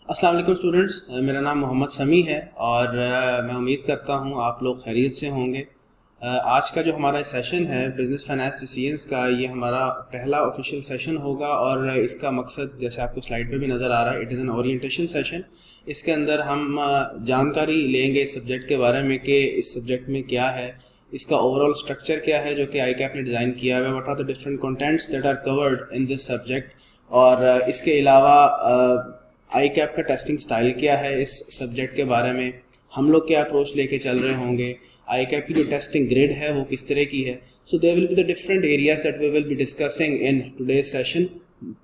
السلام علیکم اسٹوڈنٹس، میرا نام محمد سمیع ہے اور میں امید کرتا ہوں آپ لوگ خیریت سے ہوں گے۔ آج کا جو ہمارا سیشن ہے بزنس فائنانس ڈیسیژنز کا، یہ ہمارا پہلا آفیشیل سیشن ہوگا اور اس کا مقصد جیسے آپ کو سلائڈ پہ بھی نظر آ رہا ہے، it is an orientation session. اس کے اندر ہم جانکاری لیں گے اس سبجیکٹ کے بارے میں کہ اس سبجیکٹ میں کیا ہے، اس کا اوور آل اسٹرکچر کیا ہے جو کہ آئی کیپ نے ڈیزائن کیا ہے، what are the different contents that are covered in this subject, اور اس کے علاوہ آئی کیپ کا ٹیسٹنگ سٹائل کیا ہے، اس سبجیکٹ کے بارے میں ہم لوگ کیا اپروچ لے کے چل رہے ہوں گے، آئی کیپ کی جو ٹیسٹنگ گریڈ ہے وہ کس طرح کی ہے۔ So there will be the different areas that we will be discussing in today's session.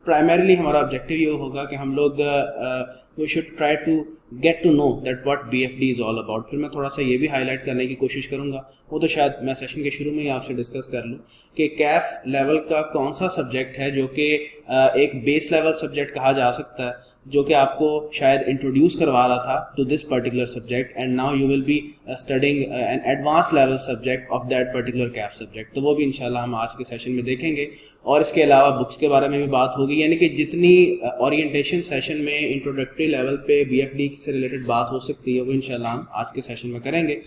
Primarily ہمارا آبجیکٹیو یہ ہوگا کہ ہم لوگ we should try to get to know that what B F D is all about. پھر میں تھوڑا سا یہ بھی ہائی لائٹ کرنے کی کوشش کروں گا، وہ تو شاید میں سیشن کے شروع میں ہی آپ سے ڈسکس کر لوں کہ کیف لیول کا کون سا سبجیکٹ ہے جو کہ ایک بیس لیول سبجیکٹ کہا جا سکتا ہے، جو کہ آپ کو شاید انٹروڈیوس کروا رہا تھا to this particular subject, and now you will be studying an advance level subject of that particular CAF subject. تو وہ بھی انشاءاللہ ہم آج کے سیشن میں دیکھیں گے، اور اس کے علاوہ بکس کے بارے میں بھی بات ہوگی، یعنی کہ جتنی اورینٹیشن سیشن میں انٹروڈکٹری لیول پہ بی ایف ڈی سے ریلیٹڈ بات ہو سکتی ہے وہ انشاءاللہ ہم آج کے سیشن میں کریں گے۔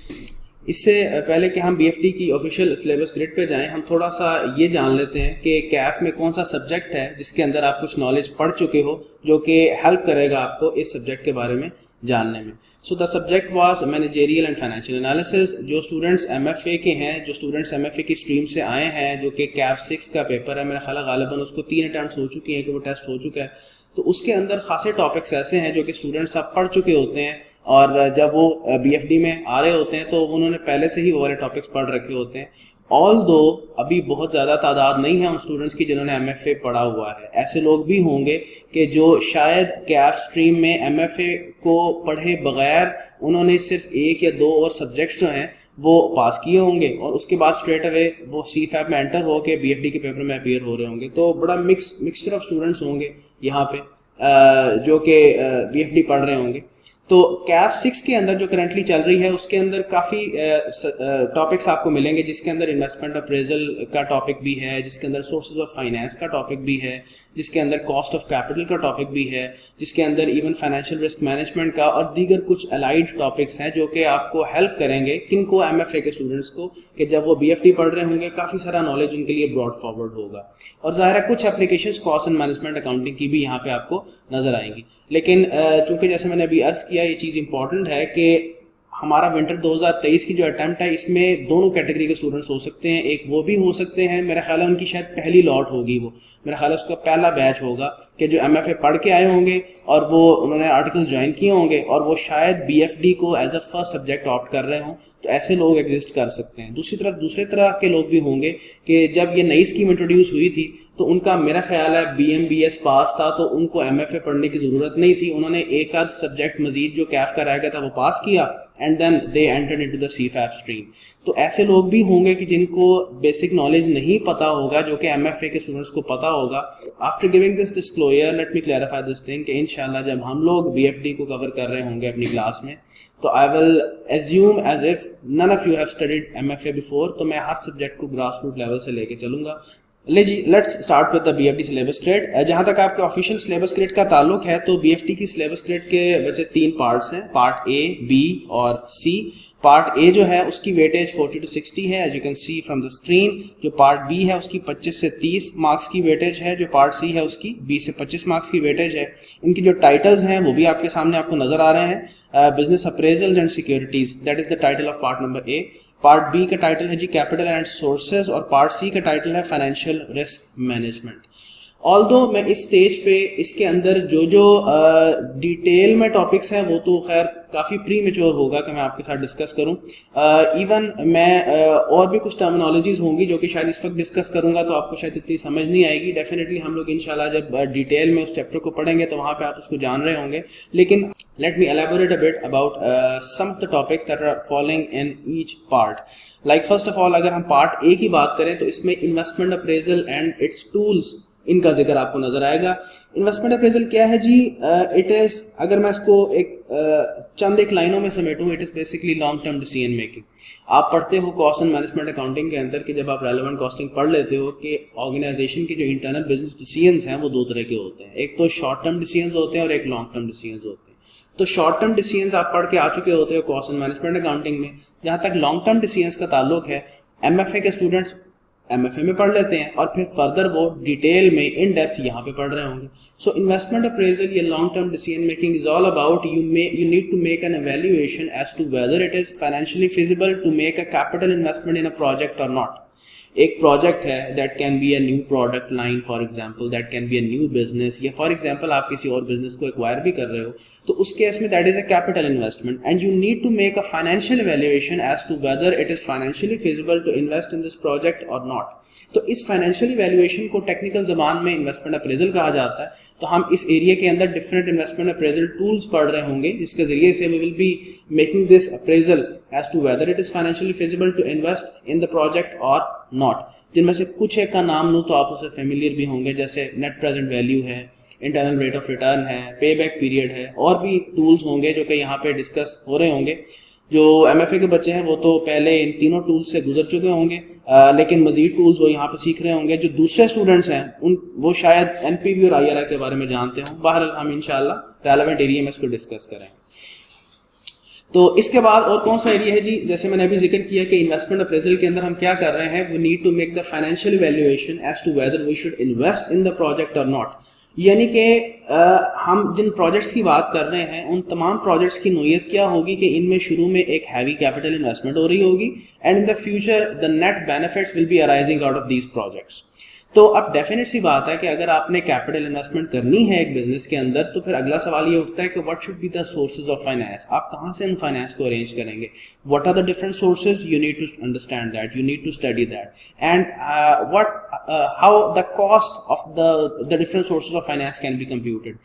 اس سے پہلے کہ ہم بی ایف ڈی کی آفیشیل سلیبس گریڈ پہ جائیں، ہم تھوڑا سا یہ جان لیتے ہیں کہ کیف میں کون سا سبجیکٹ ہے جس کے اندر آپ کچھ نالج پڑھ چکے ہو جو کہ ہیلپ کرے گا آپ کو اس سبجیکٹ کے بارے میں جاننے میں۔ So the subject was managerial and financial analysis. جو اسٹوڈنٹس ایم ایف اے کے ہیں، جو اسٹوڈنٹس ایم ایف اے کی اسٹریم سے آئے ہیں، جو کہ کیف 6 کا پیپر ہے، میرا خیال ہے غالباً اس کو 3 اٹیمپٹس ہو چکی ہیں کہ وہ ٹیسٹ ہو چکا ہے، تو اس کے اندر خاصے ٹاپکس ایسے ہیں جو کہ اسٹوڈنٹس اب پڑھ چکے ہوتے ہیں، اور جب وہ بی ایف ڈی میں آ رہے ہوتے ہیں تو انہوں نے پہلے سے ہی وہ والے ٹاپکس پڑھ رکھے ہوتے ہیں۔ آل دو ابھی بہت زیادہ تعداد نہیں ہے ان اسٹوڈنٹس کی جنہوں نے ایم ایف اے پڑھا ہوا ہے، ایسے لوگ بھی ہوں گے کہ جو شاید کیف اسٹریم میں ایم ایف اے کو پڑھے بغیر انہوں نے صرف 1 یا 2 اور سبجیکٹس جو ہیں وہ پاس کیے ہوں گے، اور اس کے بعد اسٹریٹ اوے وہ سی فیپ میں انٹر ہو کے بی ایف ڈی کے پیپر میں اپیئر ہو رہے ہوں گے۔ تو بڑا مکسچر آف اسٹوڈنٹس ہوں گے یہاں پہ جو کہ بی ایف ڈی پڑھ رہے ہوں گے۔ تو کیف 6 کے اندر جو کرنٹلی چل رہی ہے اس کے اندر کافی ٹاپکس آپ کو ملیں گے، جس کے اندر انویسٹمنٹ اپریزل کا ٹاپک بھی ہے، جس کے اندر سورسز آف فائنینس کا ٹاپک بھی ہے، جس کے اندر کاسٹ آف کیپٹل کا ٹاپک بھی ہے، جس کے اندر ایون فائنینشیل رسک مینجمنٹ کا اور دیگر کچھ الائڈ ٹاپکس ہیں جو کہ آپ کو ہیلپ کریں گے کن کو، ایم ایف اے کے اسٹوڈنٹس کو، کہ جب وہ بی ایف ڈی پڑھ رہے ہوں گے کافی سارا نالج ان کے لیے براڈ فارورڈ ہوگا، اور ظاہر ہے کچھ applications cost and management accounting کی بھی یہاں پہ آپ کو نظر آئیں گی۔ لیکن چونکہ جیسے میں نے ابھی عرض کیا، یہ چیز امپورٹنٹ ہے کہ ہمارا ونٹر 2023 کی جو اٹیمپٹ ہے اس میں دونوں کیٹیگری کے اسٹوڈنٹس ہو سکتے ہیں، ایک وہ بھی ہو سکتے ہیں، میرا خیال ہے ان کی شاید پہلی لاٹ ہوگی، وہ میرا خیال ہے اس کا پہلا بیچ ہوگا کہ جو ایم ایف اے پڑھ کے آئے ہوں گے اور وہ انہوں نے آرٹیکل جوائن کیے ہوں گے اور وہ شاید بی ایف ڈی کو as a first subject opt کر رہے ہوں، تو ایسے لوگ ایگزسٹ کر سکتے ہیں۔ دوسرے طرح کے لوگ بھی ہوں گے کہ جب یہ نئی اسکیم انٹروڈیوس ہوئی تھی تو ان کا میرا خیال ہے بی ایم بی ایس پاس تھا، تو ان کو ایم ایف اے پڑھنے کی ضرورت نہیں تھی، انہوں نے ایک آدھ سبجیکٹ مزید جو کیف کا رہ گیا تھا وہ پاس کیا، and then they entered into the C FAP stream. تو ایسے لوگ بھی ہوں گے کہ جن کو بیسک نالج نہیں پتا ہوگا جو کہ ایم ایف اے کے اسٹوڈنٹس کو پتا ہوگا۔ After giving this disclosure let me clarify this thing کہ انشاءاللہ جب ہم لوگ بی ایف ڈی کو کور کر رہے ہوں گے اپنی کلاس میں تو I will assume as if none of you have studied MFA before، تو میں ہر سبجیکٹ کو گراس روٹ لیول سے لے کے چلوں گا۔ لے جی let's start with the B F D syllabus grid. جہاں تک آپ کے آفیشیل سلیبس گریڈ کا تعلق ہے تو بی ایف ڈی کی سلیبس گریڈ کے وجہ 3 پارٹس ہیں، پارٹ اے، بی اور سی۔ پارٹ اے جو ہے اس کی ویٹیج 40 to 60 ہے، as you can see from the screen. جو پارٹ بی ہے اس کی 25 سے 30 مارکس کی ویٹیج ہے، جو پارٹ سی ہے اس کی 20 سے 25 مارکس کی ویٹیج ہے۔ ان کی جو ٹائٹلز ہیں وہ بھی آپ کے سامنے آپ کو نظر آ رہے ہیں، business appraisal and securities, that is the title of part number A. Part B کا ٹائٹل ہے جی کیپٹل اینڈ سورسز، اور پارٹ سی کا ٹائٹل ہے فائنینشیل رسک مینجمنٹ۔ آلدو میں اس سٹیج پہ اس کے اندر جو ڈیٹیل میں ٹاپکس ہیں وہ تو خیر کافی پری میچور ہوگا کہ میں آپ کے ساتھ ڈسکس کروں، ایون میں اور بھی کچھ ٹرمینالوجیز ہوں گی جو کہ شاید اس وقت ڈسکس کروں گا تو آپ کو شاید اتنی سمجھ نہیں آئے گی۔ ڈیفینیٹلی ہم لوگ انشاءاللہ جب ڈیٹیل میں اس چیپٹر کو پڑھیں گے تو وہاں پہ آپ اس کو جان رہے ہوں گے، لیکن let me elaborate a bit about some of the topics that are falling in each part. Like first of all اگر ہم پارٹ اے کی بات کریں تو اس میں investment appraisal and its tools, ان کا ذکر آپ کو نظر آئے گا۔ انویسٹمنٹ اپریزل کیا ہے جی؟ اٹ از، اگر میں اس کو ایک لائنوں میں سمیٹوں، it is basically long term decision making. آپ پڑھتے ہو کاسٹ اینڈ مینجمنٹ اکاؤنٹنگ کے اندر کہ جب آپ ریلیونٹ کاسٹنگ پڑھ لیتے ہو کہ آرگنائزیشن کے جو انٹرنل بزنس ڈیسیژنز ہیں وہ 2 طرح کے ہوتے ہیں، ایک تو شارٹ ٹرم ڈیسیژنز ہوتے ہیں اور ایک لانگ ٹرم ڈیسیژنز ہوتے ہیں۔ تو شارٹ ٹرم ڈیسیژنز آپ پڑھ کے آ چکے ہوتے ہو کاسٹ اینڈ مینجمنٹ اکاؤنٹنگ میں. جہاں تک لانگ ٹرم ڈیسیژنز کا تعلق ہے ایم ایف اے کے اسٹوڈنٹس ایم ایف اے میں پڑھ لیتے ہیں اور پھر فردر وہ ڈیٹیل میں ان ڈیپتھ یہاں پہ پڑھ رہے ہوں گے. سو انویسٹمنٹ اپریزل یا long term decision making is all about you need to make an evaluation as to whether it is financially feasible to make a capital investment in a project or not. ایک project ہے that can be a new product line for example, that can be a new business, یا for example آپ کسی اور business کو acquire بھی کر رہے ہو, تو اس کیس میں that is a capital investment and you need to make a financial evaluation as to whether it is financially feasible to invest in this project or not. تو اس فائنینشیل ایویلویشن کو ٹیکنیکل زبان میں investment appraisal کہا جاتا ہے. تو ہم اس ایریا کے اندر ڈفرینٹ انویسٹمنٹ اپریزل ٹولس پڑھ رہے ہوں گے جس کے ذریعے سے we will be making this appraisal as to whether it is financially feasible to invest in the project or not. جن میں سے کچھ ایک کا نام لوں تو آپ اسے فیملیئر بھی ہوں گے, جیسے نیٹ پریزنٹ ویلیو ہے, انٹرنل ریٹ آف ریٹرن ہے, پے بیک پیریڈ ہے, اور بھی ٹولز ہوں گے جو کہ یہاں پہ ڈسکس ہو رہے ہوں گے. جو ایم ایف اے کے بچے ہیں وہ تو پہلے ان تینوں ٹولز سے گزر چکے ہوں گے, لیکن مزید ٹولز وہ یہاں پہ سیکھ رہے ہوں گے. جو دوسرے اسٹوڈنٹس ہیں وہ شاید این پی وی اور آئی آر آئی کے بارے میں جانتے ہوں. بہرحال ہم انشاءاللہ ریلیونٹ ایریا میں اس کو ڈسکس کریں گے. تو اس کے بعد اور کون سا ایریا ہے جی, جیسے میں نے ابھی ذکر کیا کہ انویسٹمنٹ اپریزل کے اندر ہم کیا کر رہے ہیں, we need to make the financial evaluation as to whether we should invest in the project or not. یعنی کہ ہم جن پروجیکٹس کی بات کر رہے ہیں ان تمام پروجیکٹس کی نوعیت کیا ہوگی کہ ان میں شروع میں ایک ہیوی کیپٹل انویسٹمنٹ ہو رہی ہوگی and in the future the net benefits will be arising out of these projects. تو اب ڈیفینیٹ سی بات ہے کہ اگر آپ نے کیپٹل انویسٹمنٹ کرنی ہے ایک بزنس کے اندر تو پھر اگلا سوال یہ اٹھتا ہے کہ what should be the sources of finance. آپ کہاں سے ان فائنانس کو ارینج کریں گے, what are the different sources, you need to understand that, you need to study that, and how the cost of the different sources of finance can be computed.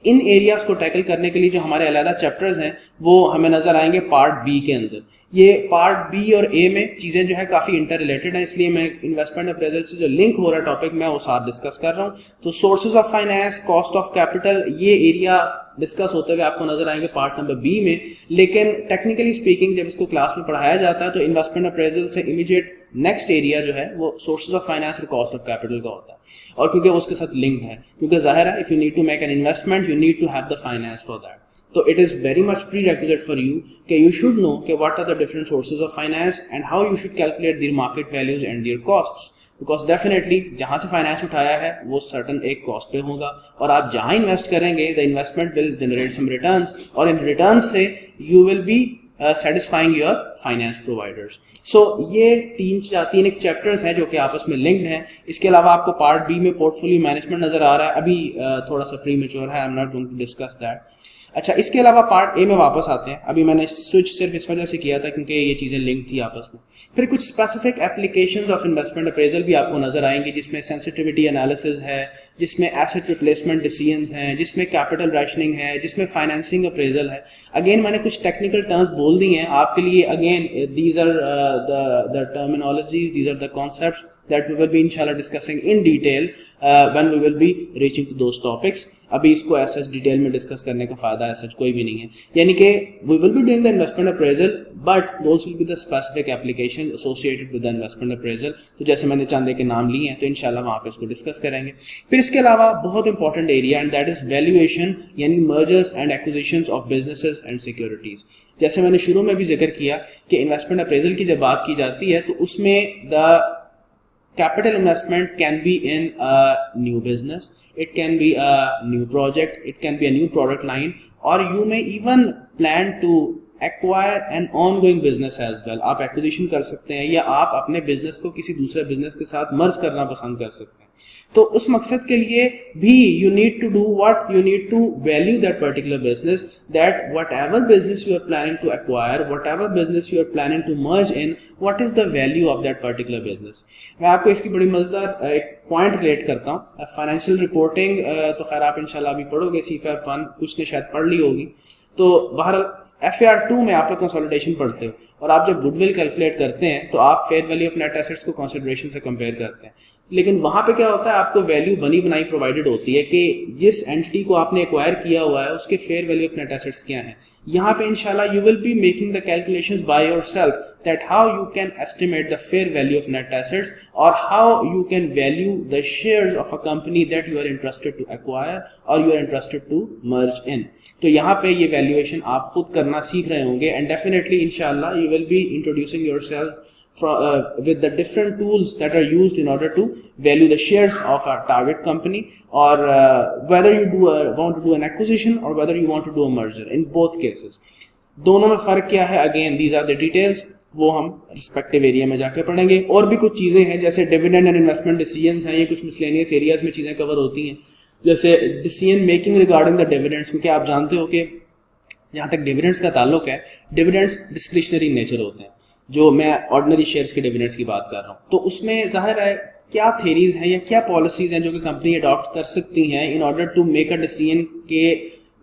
ان areas کو tackle کرنے کے لیے جو ہمارے علیحدہ چیپٹرز ہیں وہ ہمیں نظر آئیں گے پارٹ بی کے اندر. یہ پارٹ بی اور اے میں چیزیں جو ہے کافی انٹر ریلیٹڈ ہیں, اس لیے میں انویسٹمنٹ اپریزل سے جو لنک ہو رہا ہے ٹاپک میں وہ ساتھ ڈسکس کر رہا ہوں. تو sources of finance, cost of capital, یہ ایریا ڈسکس ہوتے ہوئے آپ کو نظر آئیں گے پارٹ نمبر بی میں. لیکن ٹیکنیکلی اسپیکنگ جب اس کو کلاس میں پڑھایا جاتا ہے تو انویسٹمنٹ اپریزل سے امیڈیٹ نیکسٹ ایریا جو ہے وہ سورسز آف فائنانس اور کاسٹ آف کیپٹل کا ہوتا ہے, اور کیونکہ اس کے ساتھ لنکڈ ہے, کیونکہ ظاہر ہے if you need to make an investment you need to have the finance for that. So it is very much prerequisite for you that you should know what are the different sources of finance and how you should calculate their market values and their costs. Because definitely جہاں سے finance اٹھایا ہے وہ certain ایک cost پہ ہوگا, اور آپ جہاں انویسٹ کریں گے the investment will generate some returns, اور ان returns سے you will be satisfying your finance providers. So یہ تین ایک چیپٹرز ہیں جو کہ آپس میں لنکڈ ہیں. اس کے علاوہ آپ کو پارٹ بی میں پورٹ فولیو مینجمنٹ نظر آ رہا ہے, ابھی تھوڑا سا پری میچور ہے, I am not going to discuss that. اچھا, اس کے علاوہ پارٹ اے میں واپس آتے ہیں. ابھی میں نے سوئچ صرف اس وجہ سے کیا تھا کیونکہ یہ چیزیں لنک تھی آپس میں. پھر کچھ specific applications of investment appraisal بھی آپ کو نظر آئیں گی, جس میں سینسٹیوٹی انالیسز ہے, جس میں ایسٹ ریپلیسمنٹ ڈیسیژنز ہیں, جس میں کیپٹل ریشننگ ہے, جس میں فائنینسنگ اپریزل ہے. اگین میں نے کچھ ٹیکنیکل ٹرمز بول دی ہیں آپ کے لیے. Again these are the terminologies, these are the concepts that we will be inshallah discussing in detail when we will be reaching to those topics. ابھی اس کو ایسا ڈیٹیل میں ڈسکس کرنے کا فائدہ ایسا کوئی بھی نہیں ہے. یعنی کہ we will be doing the investment appraisal but those will be the specific applications associated with the investment appraisal. تو جیسے میں نے چاندے کے نام لیے ہیں تو انشاءاللہ وہاں پہ اس کو ڈسکس کریں گے. پھر اس کے علاوہ بہت important area and that is valuation, یعنی mergers and acquisitions of businesses and securities. جیسے میں نے شروع میں بھی ذکر کیا کہ انویسٹمنٹ اپریزل کی جب بات کی جاتی ہے تو اس میں دا capital investment can be in a new business, it can be a new project, it can be a new product line, or you may even plan to acquire an ongoing business as well. آپ acquisition کر سکتے ہیں یا آپ اپنے business کو کسی دوسرے بزنس کے ساتھ مرج کرنا پسند کر سکتے ہیں. تو اس مقصد کے لیے بھی you need to do what? You need to value that particular business, that whatever business you are planning to acquire, whatever business you are planning to merge in, what is the value of that particular business. میں آپ کو اس کی بڑی مزیدار ایک point relate کرتا ہوں. Financial reporting تو خیر آپ انشاءاللہ ابھی پڑھو گے, CFAP 1 کچھ نے شاید پڑھ لی ہوگی. تو بہرحال FAR 2 میں آپ لوگ کنسولیڈیشن پڑھتے ہو, اور آپ جب گڈ ول کیلکولیٹ کرتے ہیں تو آپ fair value of net assets کو کنسیڈریشن سے کمپیئر کرتے ہیں. لیکن وہاں پہ کیا ہوتا ہے, آپ کو ویلیو بنی بنائی پرووائڈیڈ ہوتی ہے کہ جس اینٹی کو آپ نے ایکوائر کیا ہوا ہے اس کے fair value of net assets کیا ہیں. یہاں پہ انشاءاللہ you will be making the calculations by yourself that how you can estimate the fair value of net assets or how you can value the shares of a company that you are interested to acquire or you are interested to merge in. تو یہاں پہ یہ valuation آپ خود کرنا سیکھ رہے ہوں گے and definitely انشاءاللہ you will be introducing yourself with the different tools that are used in order to value the shares of our target company or whether you want to do an acquisition or whether you want to do a merger. In both cases دونوں میں فرق کیا ہے, again these are the details, وہ ہم respective area میں جا کے پڑھیں گے. اور بھی کچھ چیزیں ہیں جیسے dividend and investment decisions ہیں, یہ کچھ miscellaneous areas میں چیزیں cover ہوتی ہیں, جیسے decision making regarding the dividends, کیونکہ آپ جانتے ہو کہ جہاں تک dividends کا تعلق ہے dividends discretionary nature ہوتے ہیں, جو میں آرڈنری شیئرس کے ڈیویڈنڈس کی بات کر رہا ہوں. تو اس میں ظاہر ہے کیا تھیریز ہیں یا کیا پالیسیز ہیں جو کہ کمپنی اڈاپٹ کر سکتی ہیں in order to make a decision کہ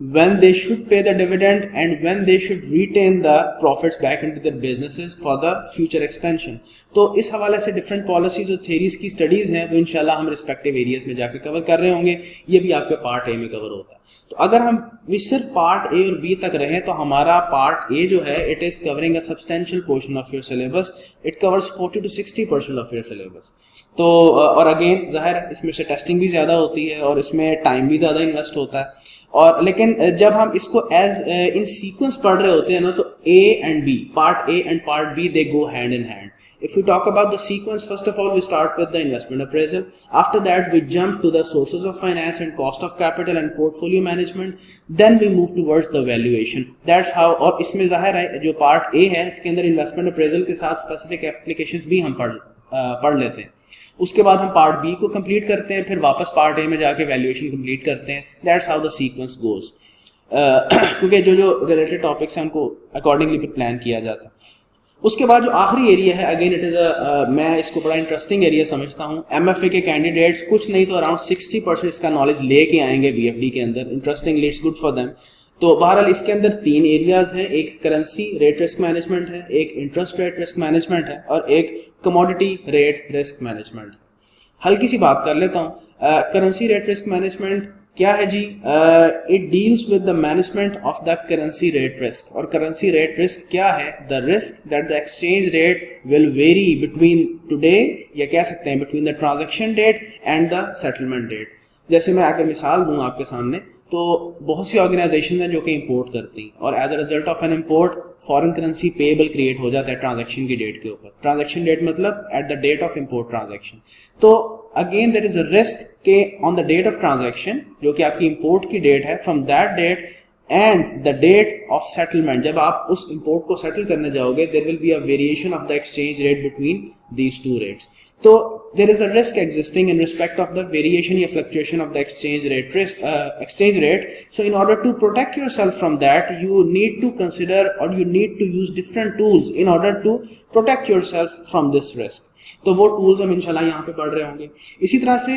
when they should pay the dividend and when they should retain the profits back into their businesses for the future expansion. تو اس حوالے سے ڈفرینٹ پالیسیز اور theories کی studies ہیں وہ انشاءاللہ ہم رسپیکٹیو ایریاز میں جا کے کور کر رہے ہوں گے. یہ بھی آپ کے پارٹ اے میں کور ہوتا ہے. تو اگر ہم صرف پارٹ اے اور بی تک رہیں تو ہمارا پارٹ اے جو ہے it is covering a substantial portion of your syllabus, it course 40 to 60% of your syllabus. تو اور اگین ظاہر اس میں سے ٹیسٹنگ بھی زیادہ ہوتی ہے اور اس میں ٹائم بھی زیادہ انویسٹ ہوتا ہے. اور لیکن جب ہم اس کو ایز ان سیکوینس پڑھ رہے ہوتے ہیں نا, تو A and B, part A and part B, they go hand in hand. If we talk about the sequence, first of all, we start with the investment appraisal. After that, we jump to the sources of finance and cost of capital and portfolio management. Then we move towards the valuation. That's how, اور اس میں ظاہر ہے جو part اے ہے اس کے اندر investment appraisal کے ساتھ specific applications بھی ہم پڑھ لیتے ہیں. اس کے بعد ہم پارٹ بی کو کمپلیٹ کرتے ہیں, پھر واپس پارٹ اے میں جا کے ویلیویشن کمپلیٹ کرتے ہیں. That's how the sequence goes. کیونکہ جو ریلیٹڈ ٹاپکس ہیں ان کو اکارڈنگلی پلان کیا جاتا ہے. اس کے بعد جو آخری ایریا ہے, اگین اٹ از میں اس کو بڑا انٹرسٹنگ ایریا سمجھتا ہوں. ایم ایف اے کے کینڈیڈیٹس کچھ نہیں تو اراؤنڈ 60% اس کا نالج لے کے آئیں گے بی ایف ڈی کے اندر. Interestingly it's good for them. تو بہرحال اس کے اندر 3 ایریاز ہیں, ایک کرنسی ریٹ رسک مینجمنٹ ہے, ایک انٹرسٹ ریٹ رسک مینجمنٹ ہے, اور ایک کموڈیٹی ریٹ رسک مینجمنٹ ہے. ہلکی سی بات کر لیتا ہوں. کرنسی ریٹ رسک مینجمنٹ کیا ہے جی؟ It deals with the management of the currency rate risk. اور کرنسی ریٹ رسک کیا ہے؟ The risk that the exchange rate will vary between today, یا کہہ سکتے ہیں between the transaction date and the settlement date. جیسے میں اگر مثال دوں آپ کے سامنے, تو بہت سی آرگنائزیشن ہیں جو کہ امپورٹ کرتی ہیں, اور as a result of an import foreign currency payable create ہو جاتا ہے ٹرانزیکشن کی ڈیٹ کے اوپر. ٹرانزیکشن ڈیٹ مطلب at the date of import transaction. تو again there is a risk کہ on the date of transaction, جو کہ آپ کی امپورٹ کی ڈیٹ ہے, from that date and the date of settlement, جب آپ اس امپورٹ کو سیٹل کرنے جاؤ گے, there will be a variation of the exchange rate between these two rates. تو there is a risk existing in respect of the variation or fluctuation of the exchange rate. So in order to protect yourself from that, you need to consider or you need to use different tools in order to protect yourself from this risk. تو وہ tools ہم انشاءاللہ یہاں پہ پڑھ رہے ہوں گے. اسی طرح سے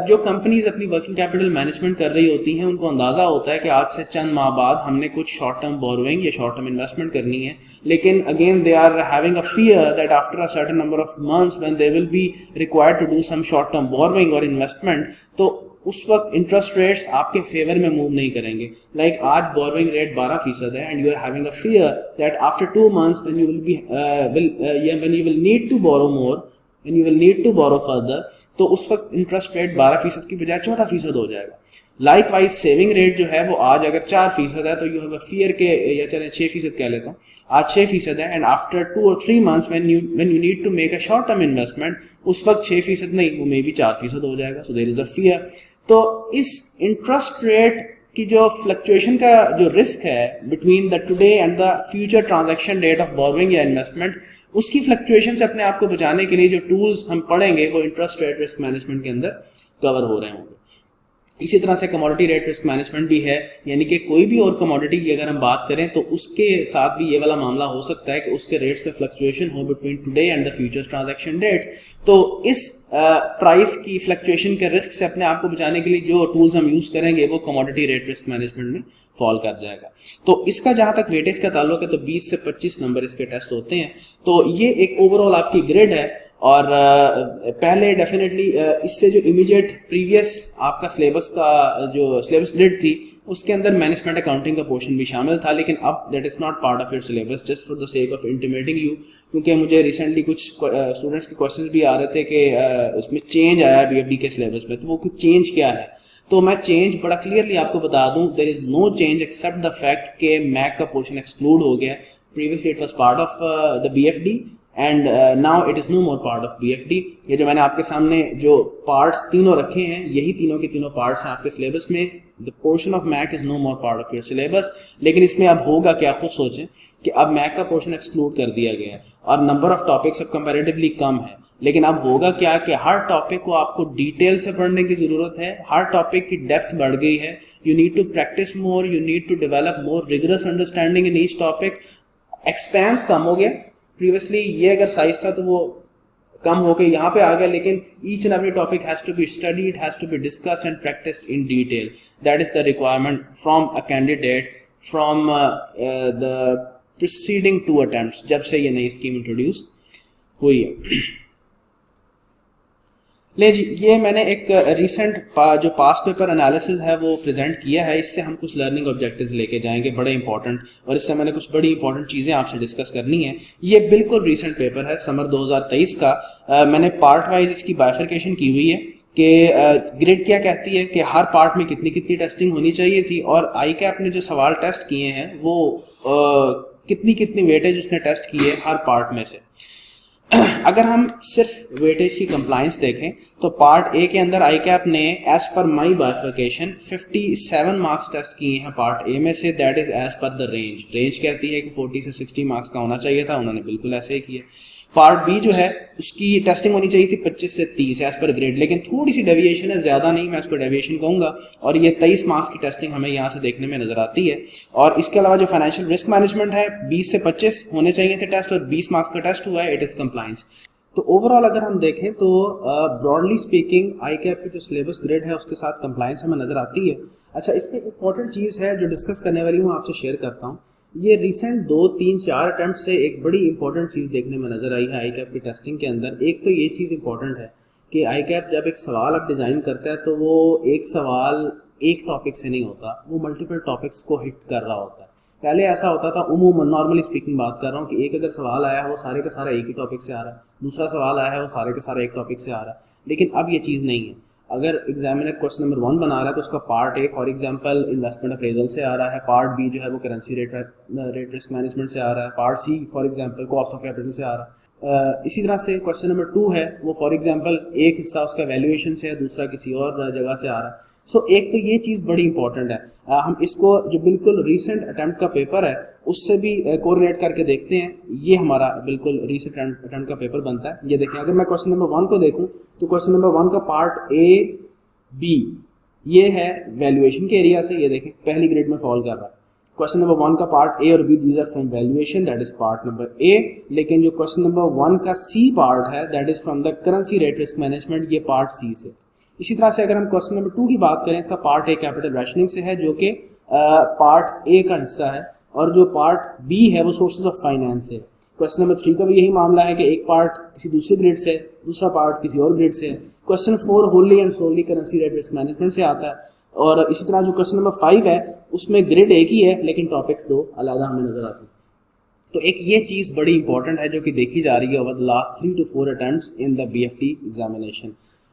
جو کمپنیز اپنی ورکنگ کیپٹل مینجمنٹ کر رہی ہوتی ہیں, ان کو اندازہ ہوتا ہے کہ آج سے چند ماہ بعد ہم نے کچھ شارٹ ٹرم بوروئنگ یا شارٹ ٹرم انویسٹمنٹ کرنی ہے, لیکن again they are having a fear that after a certain number of months when they will be required to do some short term borrowing or investment, تو اس وقت interest rates آپ کے fever میں move نہیں کریں گے. لائک آج بوروئنگ ریٹ 12% ہے, and you are having a fear that after 2 months when you will need to borrow more, when you will need to borrow further, تو اس وقت انٹرسٹ ریٹ 12% کی بجائے 14% ہو جائے گا. لائک وائز سیونگ ریٹ جو ہے وہ آج اگر 4% ہے تو یو ہیو اے فیئر کے, یا چلیں 6% کہہ لیتا ہوں, آج 6% ہے, and after 2 or 3 months when you need to make a short term investment, اس وقت 6% نہیں, وہ مے بی 4% ہو جائے گا. so there is a fear. تو اس انٹرسٹ ریٹ کی جو فلکچویشن کا جو رسک ہے between the today and the future transaction date of borrowing یا انویسٹمنٹ, اس کی فلکچویشن سے اپنے آپ کو بچانے کے لیے جو ٹولز ہم پڑھیں گے وہ انٹرسٹ ریٹ رسک مینجمنٹ کے اندر کور ہو رہے ہوں گے. اسی طرح سے کموڈٹی ریٹ رسک مینجمنٹ بھی ہے، یعنی کہ کوئی بھی اور کموڈٹی کی اگر ہم بات کریں تو اس کے ساتھ بھی یہ والا معاملہ ہو سکتا ہے کہ اس کے ریٹس میں فلکچویشن ہو between today and the future transaction date. تو اس پرائس کی فلکچویشن کے رسک سے اپنے آپ کو بچانے کے لیے جو ٹولز ہم یوز کریں گے وہ کموڈٹی ریٹ رسک مینجمنٹ میں فال کر جائے گا. تو اس کا جہاں تک ویٹیج کا تعلق ہے تو 20 سے 25 نمبر اس کے ٹیسٹ ہوتے ہیں. تو یہ ایک اوور آل آپ کی گریڈ ہے. اور پہلے ڈیفینیٹلی اس سے جو امیڈیٹ پریویس آپ کا سلیبس کا جو سلیبس گریڈ تھی اس کے اندر مینجمنٹ اکاؤنٹنگ کا پورشن بھی شامل تھا، لیکن اب that is not part of your syllabus just for the sake of intimating you. کیونکہ مجھے ریسنٹلی کچھ اسٹوڈنٹس کے کوشچنس بھی آ رہے تھے کہ اس میں چینج آیا بی ایف ڈی کے سلیبس میں، تو وہ کچھ چینج کیا ہے. تو میں چینج بڑا کلیئرلی آپ کو بتا دوں، there is no change except the fact کہ میک کا پورشن ایکسکلوڈ ہو گیا. Previously it was part of the B F D and now it is no more part of B F D. یہ جو میں نے آپ کے سامنے جو پارٹس تینوں رکھے ہیں یہی تینوں کے تینوں پارٹس ہیں آپ کے سلیبس میں. The portion of MAC is no more part of your syllabus. لیکن اس میں اب ہوگا کہ آپ خود سوچیں کہ اب میک کا پورشن ایکسکلوڈ کر دیا گیا ہے اور نمبر آف ٹاپکس اب کمپیریٹیولی کم ہے. لیکن اب ہوگا کیا کہ ہر ٹاپک کو آپ کو ڈیٹیل سے پڑھنے کی ضرورت ہے. ہر ٹاپک کی ڈیپتھ بڑھ گئی ہے. You need to practise more, you need to develop more rigorous understanding in each topic. Expense کم ہو گیا. پریویسلی یہ اگر سائز تھا تو وہ کم ہو کے یہاں پہ آ گیا، لیکن each and every topic has to be studied, has to be discussed and practised in detail. That is the requirement from a candidate from the preceding 2 attempts جب سے یہ نئی اسکیم انٹروڈیوس ہوئی ہے. لے جی، یہ میں نے ایک ریسنٹ جو پاس پیپر انالیسز ہے وہ پریزنٹ کیا ہے. اس سے ہم کچھ لرننگ آبجیکٹیوز لے کے جائیں گے بڑے امپورٹنٹ، اور اس سے میں نے کچھ بڑی امپورٹنٹ چیزیں آپ سے ڈسکس کرنی ہیں. یہ بالکل ریسنٹ پیپر ہے سمر 2023 کا. میں نے پارٹ وائز اس کی بائفرکیشن کی ہوئی ہے کہ گریڈ کیا کہتی ہے کہ ہر پارٹ میں کتنی کتنی ٹیسٹنگ ہونی چاہیے تھی، اور آئی کیپ نے جو سوال ٹیسٹ کیے ہیں وہ کتنی کتنی ویٹیج اس نے ٹیسٹ کی ہے ہر پارٹ میں سے. اگر ہم صرف ویٹیج کی کمپلائنس دیکھیں تو پارٹ اے کے اندر آئی کیپ نے ایز پر مائی بائفرکیشن 57 مارکس ٹیسٹ کیے ہیں پارٹ اے میں سے. That is as per the range کہتی ہے کہ 40 سے 60 مارکس کا ہونا چاہیے تھا، انہوں نے بالکل ایسے ہی کیا. پارٹ بی جو ہے اس کی ٹیسٹنگ ہونی چاہیے تھی 25 سے 30 ایز پر گریڈ، لیکن تھوڑی سی ڈیویشن ہے، زیادہ نہیں، میں اس کو ڈیویشن کہوں گا، اور یہ 23 مارکس کی ٹیسٹنگ ہمیں یہاں سے دیکھنے میں نظر آتی ہے. اور اس کے علاوہ جو فائنینشیل رسک مینجمنٹ ہے 20 سے 25 ہونے چاہیے تھے ٹیسٹ، اور 20 مارکس کا ٹیسٹ ہوا ہے. It is compliance. تو اوور آل اگر ہم دیکھیں تو براڈلی اسپیکنگ آئی کیپ کی جو سلیبس گریڈ ہے اس کے ساتھ کمپلائنس ہمیں نظر آتی ہے. اچھا، اس میں امپورٹنٹ چیز ہے جو ڈسکس کرنے والی ہوں آپ سے شیئر کرتا ہوں. یہ ریسنٹ 2 3 4 اٹیمپٹ سے ایک بڑی امپورٹنٹ چیز دیکھنے میں نظر آئی ہے آئی کیپ کی ٹیسٹنگ کے اندر. ایک تو یہ چیز امپورٹنٹ ہے کہ آئی کیپ جب ایک سوال اب ڈیزائن کرتا ہے تو وہ ایک سوال ایک ٹاپک سے نہیں ہوتا، وہ ملٹیپل ٹاپکس کو ہٹ کر رہا ہوتا ہے. پہلے ایسا ہوتا تھا عموماً، نارملی اسپیکنگ بات کر رہا ہوں، کہ ایک اگر سوال آیا ہے وہ سارے کا سارا ایک ہی ٹاپک سے آ رہا ہے، دوسرا سوال آیا ہے وہ سارے کا سارا ایک ٹاپک سے آ رہا ہے. لیکن اب یہ چیز نہیں ہے. اگر ایگزامینر کوشچن نمبر 1 بنا رہا ہے تو اس کا part a for example investment appraisal سے آ رہا ہے، پارٹ بی جو ہے وہ کرنسی ریٹ رسک مینجمنٹ سے آ رہا ہے، part C for example cost of capital سے آ رہا ہے. اسی طرح سے کوشچن نمبر 2 ہے وہ فار ایگزامپل ایک حصہ اس کا ویلیویشن سے ہے، دوسرا کسی اور جگہ سے آ رہا ہے. سو ایک تو یہ چیز بڑی امپورٹنٹ ہے. ہم اس کو جو بالکل ریسنٹ اٹیمپٹ کا پیپر ہے اس سے بھی کوریلیٹ کر کے دیکھتے ہیں. یہ ہمارا بالکل ریسنٹ اٹیمپٹ کا پیپر بنتا ہے. یہ دیکھیں، اگر میں کوشچن نمبر 1 کو دیکھوں تو کوشچن نمبر 1 کا پارٹ اے بی یہ ہے ویلیویشن کے ایریا سے. یہ دیکھیں پہلی گریڈ میں فال کر رہا ہے. کوشچن نمبر 1 کا پارٹ اے اور B these are from valuation, that is part number A. لیکن جو کوشچن نمبر 1 کا سی پارٹ ہے that is from the currency rate risk management, یہ پارٹ سی سے. اسی طرح سے اگر ہم کوشچن نمبر 2 کی بات کریں، اس کا پارٹ اے کیپٹل ریشننگ سے ہے جو کہ پارٹ اے کا حصہ ہے، اور جو پارٹ بی ہے وہ سورسز آف فائنینس ہے. کوشچن نمبر 3 کا بھی یہی معاملہ ہے کہ ایک پارٹ کسی دوسری گریڈ سے، دوسرا پارٹ کسی اور گریڈ سے ہے. Question 4 wholly and solely currency rate risk management سے آتا ہے. اور اسی طرح جو کوشچن نمبر 5 ہے اس میں گریڈ ایک ہی ہے لیکن ٹاپکس 2 علیحدہ ہمیں نظر آتے ہیں. تو ایک یہ چیز بڑی امپورٹنٹ ہے جو کہ دیکھی جا رہی ہے over the last 3 to 4 attempts in the B F T examination.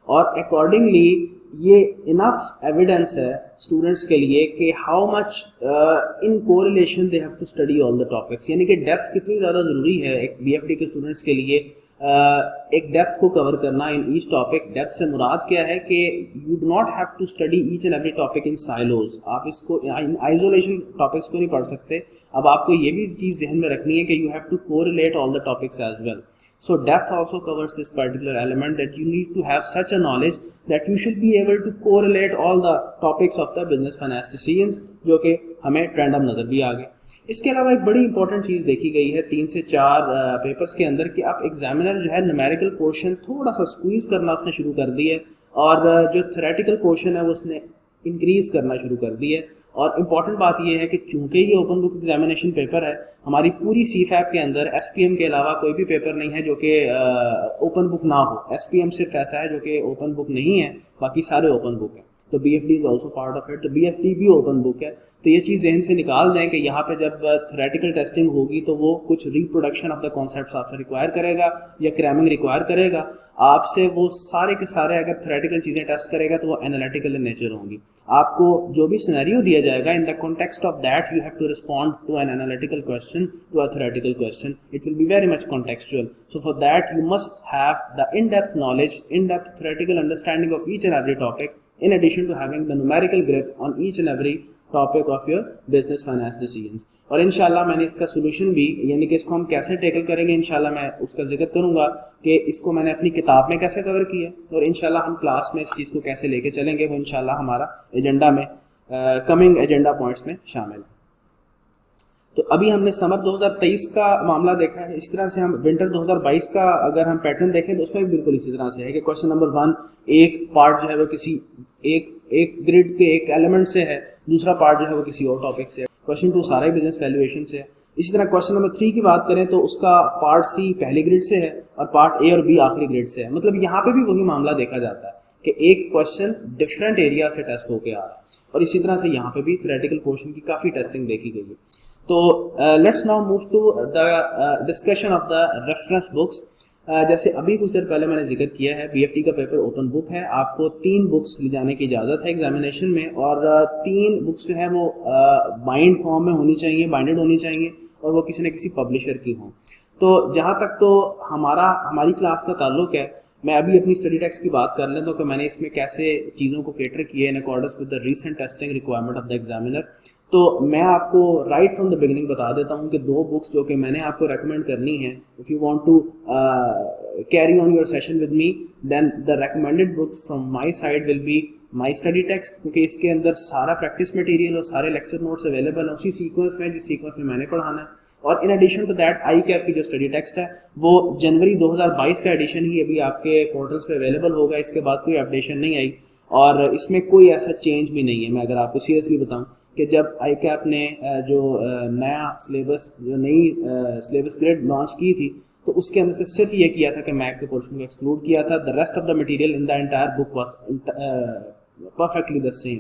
اور اکارڈنگلی یہ انف ایویڈنس ہے اسٹوڈنٹس کے لیے کہ how much in correlation they have to study all the topics, یعنی کہ ڈیپتھ کتنی زیادہ ضروری ہے ایک بی ایف ڈی کے اسٹوڈنٹس کے لیے ایک ڈیپتھ کو کور کرنا ان ایچ ٹاپک. ڈیپتھ سے مراد کیا ہے کہ you do not have to study each and every topic in silos. آپ اس کو آئزولیشن ٹاپکس کو نہیں پڑھ سکتے. اب آپ کو یہ بھی چیز ذہن میں رکھنی ہے کہ you have to correlate all the topics as well. So depth also covers this particular element, that you need to have such a knowledge that you should be able to correlate all the topics of the business finance decisions, جو کہ ہمیں trend اب نظر بھی آ گئے. اس کے علاوہ ایک بڑی امپورٹنٹ چیز دیکھی گئی ہے 3 سے 4 پیپرز کے اندر کہ آپ ایگزامینر جو ہے نومیریکل پورشن تھوڑا سا اسکویز کرنا اس نے شروع کر دی ہے, اور جو تھیوریٹیکل پورشن ہے وہ اس نے انکریز کرنا شروع کر دی ہے. اور امپورٹنٹ بات یہ ہے کہ چونکہ یہ اوپن بک ایگزامینیشن پیپر ہے, ہماری پوری سی فیپ کے اندر ایس پی ایم کے علاوہ کوئی بھی پیپر نہیں ہے جو کہ اوپن بک نہ ہو. ایس پی ایم صرف ایسا ہے جو کہ اوپن بک نہیں ہے, باقی سارے اوپن بک ہیں. تو B F D is also part of it. تو بی ایف ڈی بھی اوپن بک ہے. تو یہ چیز ذہن سے نکال دیں کہ یہاں پہ جب تھیوریٹیکل ٹیسٹنگ ہوگی تو وہ کچھ ریپروڈکشن آف دا کانسیپٹس آپ سے ریکوائر کرے گا یا کریمنگ ریکوائر کرے گا آپ سے. وہ سارے کے سارے اگر تھیوریٹیکل چیزیں ٹیسٹ کرے گا تو وہ انالیٹیکل ان نیچر ہوں گی. آپ کو جو بھی سینیریو دیا جائے گا, in the context of that you have to respond to an analytical question, to a theoretical question. It will be very much contextual. So for that you must have the in depth knowledge, in depth theoretical understanding of each and every topic, in addition to having the numerical grip on each and every topic of your business finance decisions. اور انشاءاللہ میں نے اس کا solution بھی, یعنی کہ اس کو ہم کیسے ٹیکل کریں گے, انشاءاللہ میں اس کا ذکر کروں گا کہ اس کو میں نے اپنی کتاب میں کیسے کور کیا, اور انشاءاللہ ہم کلاس میں اس چیز کو کیسے لے کے چلیں گے, وہ انشاءاللہ ہمارا ایجنڈا میں کمنگ ایجنڈا پوائنٹس میں شامل ہے. تو ابھی ہم نے سمر 2023 کا معاملہ دیکھا ہے. اس طرح سے ہم ونٹر 2022 کا اگر ہم پیٹرن دیکھیں تو اس میں بھی بالکل اسی طرح سے ہے کہ کوشچن نمبر 1 ایک پارٹ جو ہے وہ کسی ایک گریڈ کے ایک ایلیمنٹ سے ہے, دوسرا پارٹ جو ہے وہ کسی اور ٹاپک سے ہے. کوشچن 2 سارا بزنس ویلیویشن سے ہے. اسی طرح کوشچن نمبر 3 کی بات کریں تو اس کا پارٹ سی پہلی گریڈ سے ہے اور پارٹ اے اور بی آخری گریڈ سے ہے. مطلب یہاں پہ بھی وہی معاملہ دیکھا جاتا ہے کہ ایک کوشچن ڈفرینٹ ایریا سے ٹیسٹ ہو کے آ رہا ہے, اور اسی طرح سے یہاں پہ بھی تھیوریٹیکل پورشن کی کافی ٹیسٹنگ دیکھی گئی ہے. تو let's now move to the discussion of the reference books. جیسے ابھی کچھ دیر پہلے میں نے ذکر کیا ہے, بی ایف ٹی کا پیپر اوپن بک ہے. آپ کو 3 بکس لے جانے کی اجازت ہے ایگزامینیشن میں, اور 3 بکس جو ہیں وہ بائنڈ فارم میں ہونی چاہیے, بائنڈڈ ہونی چاہیے, اور وہ کسی نہ کسی پبلشر کی ہوں. تو جہاں تک تو ہماری کلاس کا تعلق ہے, میں ابھی اپنی اسٹڈی ٹیکسٹ کی بات کر لیں تو کہ میں نے اس میں کیسے چیزوں کو کیٹر کیا in accordance with the recent testing requirement of the examiner. تو میں آپ کو رائٹ فرام دا بگننگ بتا دیتا ہوں کہ 2 بکس جو کہ میں نے آپ کو ریکمینڈ کرنی ہے, if you want to carry on your session with me, then the recommended books from my side will be my study text, کیونکہ اس کے اندر سارا پریکٹس مٹیریل اور سارے لیکچر نوٹس اویلیبل ہیں اسی سیکوینس میں جس سیکوینس میں نے پڑھانا ہے. اور in addition to that ICAP کی جو اسٹڈی ٹیکسٹ ہے وہ جنوری 2022 کا ایڈیشن ہی ابھی آپ کے پورٹلس پہ اویلیبل ہوگا. اس کے بعد کوئی اپڈیشن نہیں آئی, اور اس میں کوئی ایسا چینج بھی نہیں ہے. میں اگر آپ کو سیریسلی بتاؤں کہ جب آئی کیپ نے جو نیا سلیبس, جو نئی سلیبس گریڈ لانچ کی تھی, تو اس کے اندر سے صرف یہ کیا تھا کہ میک کے پورشن کو ایکسکلوڈ کیا تھا. The rest of the material in the entire book was perfectly the same.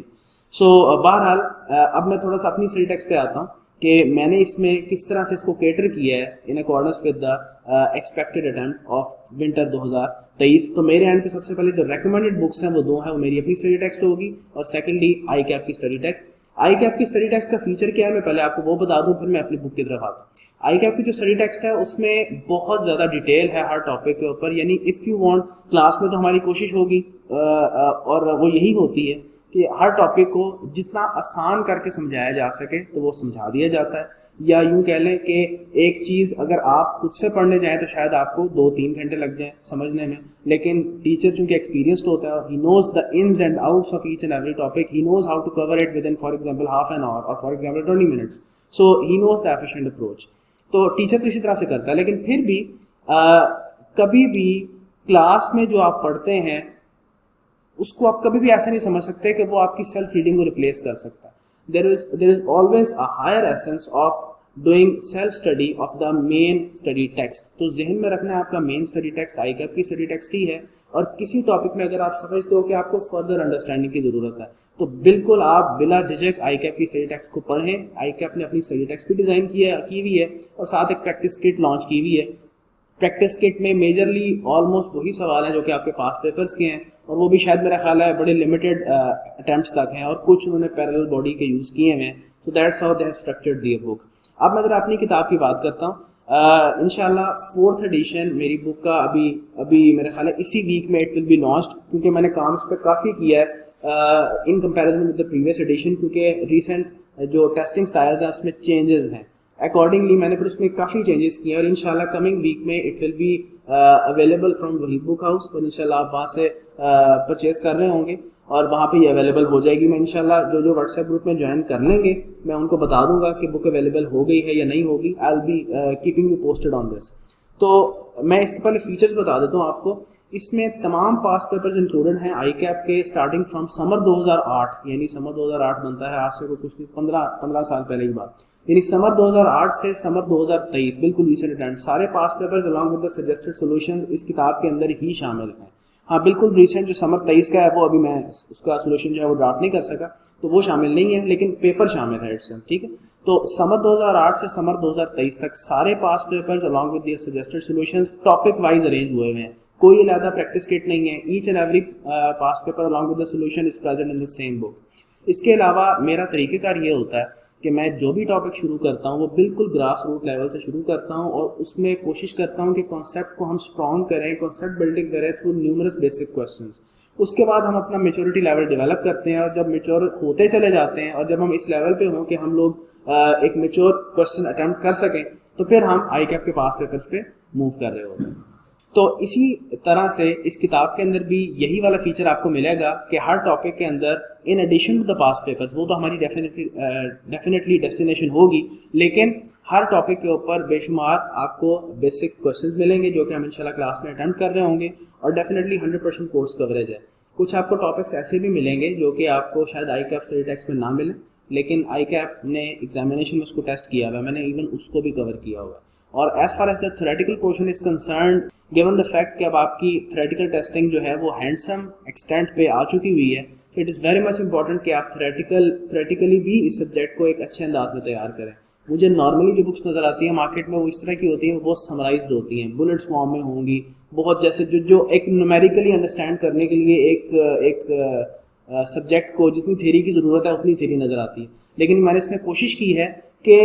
سو بہرحال اب میں تھوڑا سا اپنی اسٹڈی ٹیکسٹ پہ آتا ہوں کہ میں نے اس میں کس طرح سے اس کو کیٹر کیا ہے in accordance with the expected attempt of winter 2023. تو میرے اینڈ پہ سب سے پہلے جو ریکمینڈیڈ بکس ہیں وہ 2 ہیں, وہ میری اپنی اسٹڈی ٹیکسٹ ہوگی, اور سیکنڈلی آئی کیپ کی اسٹڈی ٹیکسٹ. آئی کیپ کی اسٹڈی ٹیکسٹ کا فیچر کیا ہے میں پہلے آپ کو وہ بتا دوں, پھر میں اپنی بک کی طرف آتا ہوں. آئی کیپ کی جو اسٹڈی ٹیکسٹ ہے اس میں بہت زیادہ ڈیٹیل ہے ہر ٹاپک کے اوپر. یعنی اف یو وانٹ, کلاس میں تو ہماری کوشش ہوگی اور وہ یہی ہوتی ہے کہ ہر ٹاپک کو جتنا آسان کر کے سمجھایا جا سکے تو وہ سمجھا دیا جاتا ہے. یا یوں کہہ لیں کہ ایک چیز اگر آپ خود سے پڑھنے جائیں تو شاید آپ کو 2-3 گھنٹے لگ جائیں سمجھنے میں, لیکن ٹیچر چونکہ ایکسپیرینسڈ ہوتا ہے, he knows the ins and outs of each and every topic, he knows how to cover it within for example half an hour or for example 20 minutes. So he knows the efficient approach. تو teacher تو اسی طرح سے کرتا ہے, لیکن پھر بھی کبھی بھی کلاس میں جو آپ پڑھتے ہیں اس کو آپ کبھی بھی ایسا نہیں سمجھ سکتے کہ وہ آپ کی سیلف ریڈنگ کو ریپلیس کر سکتا ہے. there is always a higher essence of doing self study of the main study text. تو ذہن میں رکھنا ہے آپ کا مین اسٹڈی ٹیکسٹ آئی کیپ کی اسٹڈی ٹیکسٹ ہی ہے, اور کسی ٹاپک میں اگر آپ سمجھتے ہو کہ آپ کو فردر انڈرسٹینڈنگ کی ضرورت ہے تو بالکل آپ بلا جھجک آئی کیپ کی اسٹڈی ٹیکسٹ کو پڑھیں. آئی کیپ نے اپنی اسٹڈی ٹیکسٹ بھی ڈیزائن کی ہوئی ہے اور ساتھ ایک پریکٹس کٹ لانچ کی ہوئی ہے. پریکٹس کٹ میں میجرلی آلموسٹ وہی سوال ہیں جو کہ آپ کے پاس پیپرز کے ہیں, اور وہ بھی شاید میرا خیال ہے بڑے لمیٹڈ اٹیمپٹس تک ہیں, اور کچھ انہوں نے پیرلل باڈی کے یوز کیے ہوئے ہیں. So that's how they have structured the book. اب میں اگر اپنی کتاب کی بات کرتا ہوں, انشاءاللہ 4th ایڈیشن میری بک کا ابھی میرے خیال ہے اسی ویک میں اٹ ول بی لانچڈ, کیونکہ میں نے کام اس پہ کافی کیا ہے in comparison with the previous edition, کیونکہ ریسنٹ جو ٹیسٹنگ سٹائلز ہیں اس میں چینجز ہیں. اکارڈنگلی میں نے پھر اس میں کافی چینجز کیے, اور انشاءاللہ کمنگ ویک میں it will be available from Waheed Book House, اور انشاءاللہ آپ وہاں سے پرچیز کر رہے ہوں گے اور وہاں پہ یہ اویلیبل ہو جائے گی. میں انشاءاللہ جو واٹس ایپ گروپ میں جوائن کر لیں گے میں ان کو بتا دوں گا کہ بک اویلیبل ہو گئی ہے یا نہیں ہوگی. I will be keeping you posted on this. تو میں اس کے پہلے فیچرز بتا دیتا ہوں آپ کو. اس میں تمام پاس پیپرز انکلوڈڈ ہیں آئی کیپ کے, اسٹارٹنگ فرام سمر 2008, یعنی سمر 2008 بنتا ہے آج سے کوئی کچھ نہیں 15 سال پہلے کی بات, یعنی سمر 2008 سے سمر 2023 بالکل ریسنٹ اٹیمپٹ. سارے past papers along with the suggested solutions اس کتاب کے اندر ہی شامل ہیں. ہاں بالکل ریسنٹ جو سمر 23 کا ہے وہ ابھی میں اس کا سولوشن جو ہے وہ ڈرافٹ نہیں کر سکا, تو وہ شامل نہیں ہے, لیکن پیپر شامل ہے اٹس ٹھیک ہے. تو سمر 2008 سے سمر 2023 تک سارے past papers along with their suggested solutions topic wise arrange ہوئے ہوئے ہیں, کوئی علیحدہ پریکٹس کٹ نہیں ہے. Each and every past paper along with the solution is present in the same book. اس کے علاوہ میرا طریقہ کار یہ ہوتا ہے کہ میں جو بھی ٹاپک شروع کرتا ہوں وہ بالکل گراس روٹ لیول سے شروع کرتا ہوں, اور اس میں کوشش کرتا ہوں کہ کانسیپٹ کو ہم اسٹرانگ کریں, کانسیپٹ بلڈنگ کریں تھرو نیومرس بیسک کویسچنس. اس کے بعد ہم اپنا میچورٹی لیول ڈیولپ کرتے ہیں, اور جب میچور ہوتے چلے جاتے ہیں اور جب ہم اس لیول پہ ہوں کہ ہم لوگ ایک میچور کویسچن اٹیمپٹ کر سکیں, تو پھر ہم آئی کیپ کے پاس پیپرز پہ موو کر رہے ہوتے ہیں. تو اسی طرح سے اس کتاب کے اندر بھی یہی والا فیچر آپ کو ملے گا کہ ہر ٹاپک کے اندر in addition to the past papers, وہ تو ہماری ڈیفینیٹلی ڈیسٹینیشن ہوگی, لیکن ہر ٹاپک کے اوپر بے شمار آپ کو بیسک کویشچنز ملیں گے جو کہ ہم انشاءاللہ کلاس میں اٹیمپٹ کر رہے ہوں گے, اور ڈیفینیٹلی 100% کورس کوریج ہے. کچھ آپ کو ٹاپکس ایسے بھی ملیں گے جو کہ آپ کو شاید آئی کیپ اسٹڈی ٹیکسٹ میں نہ ملیں, لیکن آئی کیپ نے ایگزامینیشن میں اس کو ٹیسٹ کیا ہوا ہے, میں نے ایون اس کو بھی کور کیا ہوا ہے. اور as far as the theoretical portion is concerned, given the fact کہ اب آپ کی تھیوریٹیکل ٹیسٹنگ جو ہے وہ ہینڈسم ایکسٹینٹ پہ آ چکی ہوئی ہے, تو it is very much important کہ آپ تھیوریٹیکلی بھی اس سبجیکٹ کو ایک اچھے انداز میں تیار کریں. مجھے نارملی جو بکس نظر آتی ہیں مارکیٹ میں وہ اس طرح کی ہوتی ہیں, وہ بہت سمرائزڈ ہوتی ہیں, بلٹس فارم میں ہوں گی, بہت جیسے جو ایک نومیریکلی انڈرسٹینڈ کرنے کے لیے ایک سبجیکٹ کو جتنی تھیری کی ضرورت ہے اتنی تھیری نظر آتی ہے. لیکن میں نے اس میں کوشش کی ہے کہ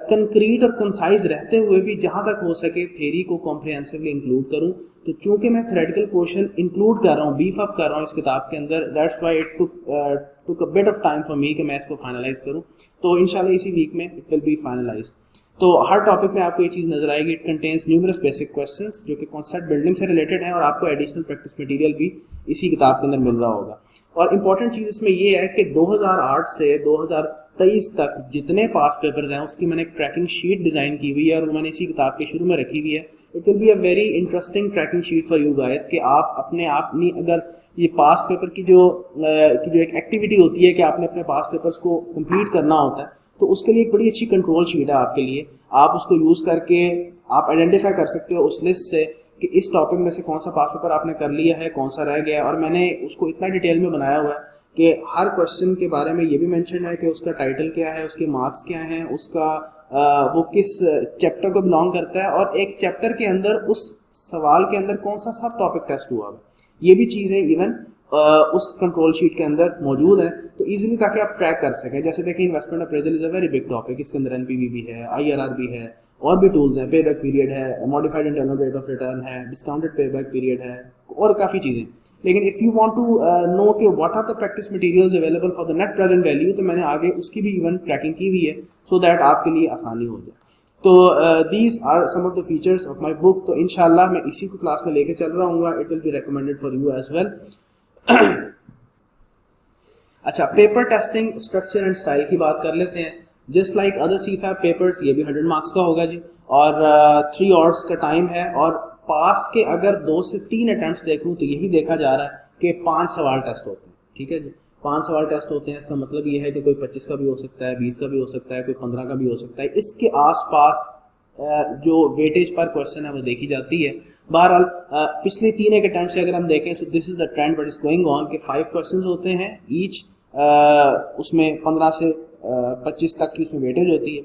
کنکریٹ اور کنسائز رہتے ہوئے بھی جہاں تک ہو سکے تھیری کو کمپریہنسولی انکلوڈ کروں. تو چونکہ میں تھیوریٹیکل پورشن انکلوڈ کر رہا ہوں, بیف اپ کر رہا ہوں اس کتاب کے اندر, that's why it took a bit of time for me کہ میں اس کو فائنلائز کروں. تو انشاءاللہ اسی ویک میں اٹ ول بی فائنلائز. تو ہر ٹاپک میں آپ کو یہ چیز نظر آئے گی, it contains numerous basic questions جو کہ کانسیپٹ بلڈنگ سے ریلیٹڈ ہیں, اور آپ کو ایڈیشنل پریکٹس مٹیریل بھی اسی کتاب کے اندر مل رہا ہوگا. اور امپورٹنٹ چیز اس میں یہ ہے کہ 2008 سے 2023 تک جتنے پاس پیپرز ہیں اس کی میں نے ایک ٹریکنگ شیٹ ڈیزائن کی ہوئی ہے, اور میں نے اسی کتاب کے شروع میں رکھی ہوئی ہے. It will be a very interesting tracking sheet for you guys, کہ آپ اپنے آپ نہیں, اگر یہ پاس پیپر کی جو ایک ایکٹیویٹی ہوتی ہے کہ آپ نے اپنے پاس پیپرز کو کمپلیٹ کرنا ہوتا ہے, تو اس کے لیے ایک بڑی اچھی کنٹرول شیٹ ہے آپ کے لیے. آپ اس کو یوز کر کے آپ آئیڈینٹیفائی کر سکتے ہو اس لسٹ سے کہ اس ٹاپک میں سے کون سا پاس پیپر آپ نے کر لیا ہے, کون سا رہ گیا ہے. اور میں نے اس کو اتنا ڈیٹیل میں بنایا ہوا ہے کہ ہر کویشچن کے بارے میں یہ بھی مینشن ہے کہ اس کا ٹائٹل کیا ہے, اس کے مارکس کیا ہیں, اس کا وہ کس چیپٹر کو بلانگ کرتا ہے, اور ایک چیپٹر کے اندر اس سوال کے اندر کون سا سب ٹاپک ٹیسٹ ہوا ہے. یہ بھی چیزیں ایون اس کنٹرول شیٹ کے اندر موجود ہے, تو ایزیلی تاکہ آپ ٹریک کر سکیں. جیسے دیکھیں investment appraisal is a very big topic, اس کے اندر این پی وی بھی ہے, آئی آر آر بھی ہے, اور بھی ٹولز ہیں, پے بیک پیریڈ ہے, modified internal rate of return ہے, ڈسکاؤنٹڈ پے بیک پیریڈ ہے, اور کافی چیزیں. لیکن if you want to know کہ what are the practice materials available for the net present value, تو میں نے آگے اس کی بھی ایون ٹریکنگ کی ہوئی ہے, سو دیٹ آپ کے لیے آسانی ہو جائے. تو these are some of the features of my book. تو انشاءاللہ میں اسی کو کلاس میں لے کے چل رہا ہوں گا, it will be recommended for you as well. اچھا, paper testing structure and style کی بات کر لیتے ہیں. Just like other C FAP papers, یہ بھی 100 مارکس کا ہوگا جی, اور 3 آورس کا ٹائم ہے. اور پاسٹ کے اگر 2 سے 3 اٹیمپٹس دیکھوں تو یہی دیکھا جا رہا ہے کہ 5 سوال ٹیسٹ ہوتے ہیں. ٹھیک ہے جی, 5 سوال ٹیسٹ ہوتے ہیں. اس کا مطلب یہ ہے کہ کوئی 25 کا بھی ہو سکتا ہے, 20 کا بھی ہو سکتا ہے, کوئی 15 کا بھی ہو سکتا ہے. اس کے آس پاس جو ویٹیج پر کویشچن ہے وہ دیکھی جاتی ہے. بہرحال پچھلے 3 ایک اٹیمپٹ سے اگر ہم دیکھیں, so this is the trend what is going on, کہ 5 کویشچنز ہوتے ہیں ایچ, اس میں 15 سے 25 تک کی اس میں ویٹیج ہوتی ہے.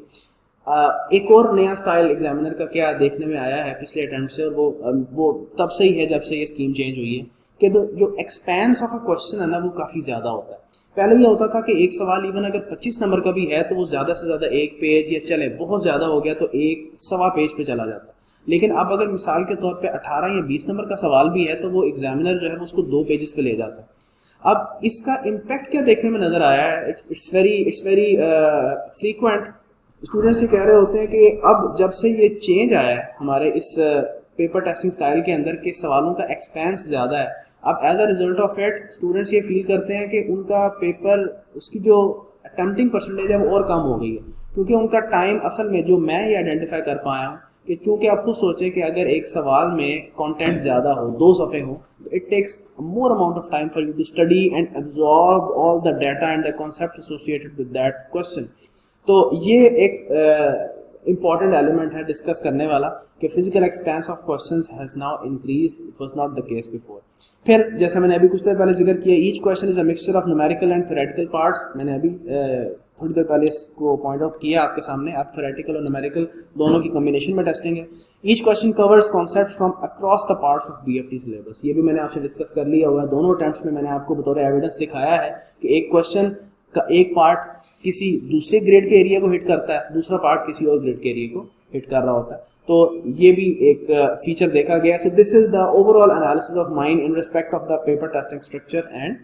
ایک اور نیا سٹائل ایگزامینر کا کیا دیکھنے میں آیا ہے پچھلے اٹیمپٹ سے, اور وہ تب سے ہی ہے جب سے یہ اسکیم چینج ہوئی ہے. کہ جو ایکسپینس آف اے کوشچن ہے نا وہ کافی زیادہ ہوتا ہے. پہلے یہ ہوتا تھا کہ ایک سوال ایون اگر 25 نمبر کا بھی ہے تو وہ زیادہ سے زیادہ ایک پیج یا چلے بہت زیادہ ہو گیا تو ایک سوا پیج پہ چلا جاتا. لیکن اب اگر مثال کے طور پہ 18 یا 20 نمبر کا سوال بھی ہے تو وہ ایگزامینر جو ہے اس کو 2 پیجز پہ لے جاتا ہے. اب اس کا امپیکٹ کیا دیکھنے میں نظر آیا ہے؟ It's very frequent. اسٹوڈنٹس یہ کہہ رہے ہوتے ہیں کہ اب جب سے یہ چینج آیا ہے ہمارے اس پیپر ٹیسٹنگ اسٹائل کے اندر کہ سوالوں کا ایکسپینس زیادہ ہے, اب as a result of it students یہ فیل کرتے ہیں کہ ان کا پیپر اس کی جو اٹمپٹنگ پرسنٹیج ہے وہ اور کم ہو گئی ہے, کیونکہ ان کا ٹائم اصل میں جو میں یہ آئیڈینٹیفائی کر پایا ہوں کہ چونکہ آپ خود سوچیں کہ اگر ایک سوال میں کانٹینٹ زیادہ ہو, 2 صفحے ہوں, it takes more amount of time for you to study and absorb all the data and the concept associated with that question. تو یہ ایک امپورٹنٹ ایلیمنٹ ہے ڈسکس کرنے والا کہ physical expense of questions has now increased, it was not the case before. پھر جیسے میں نے ابھی کچھ دیر پہلے ذکر کیا, each question is a mixture of numerical and theoretical parts. میں نے ابھی تھوڑی دیر پہلے اس کو پوائنٹ آؤٹ کیا آپ کے سامنے. اب تھیوریٹیکل اور نومیریکل دونوں کی کمبینیشن میں ٹیسٹنگ ہے. Each question covers concept from across the parts of B F T syllabus. یہ بھی میں نے آپ سے ڈسکس کر لیا ہوا ہے. دونوں اٹیمپٹس میں نے آپ کو بطور ایویڈنس دکھایا ہے کہ ایک کوشچن کا ایک پارٹ کسی دوسرے گریڈ کے ایریا کو ہٹ کرتا ہے, دوسرا پارٹ کسی اور گریڈ کے ایریا کو ہٹ کر رہا ہوتا ہے. تو یہ بھی ایک فیچر دیکھا گیا. So this is the overall analysis of mine in respect of the paper testing structure and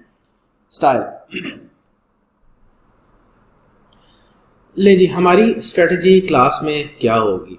style. لے جی, ہماری اسٹریٹجی کلاس میں کیا ہوگی؟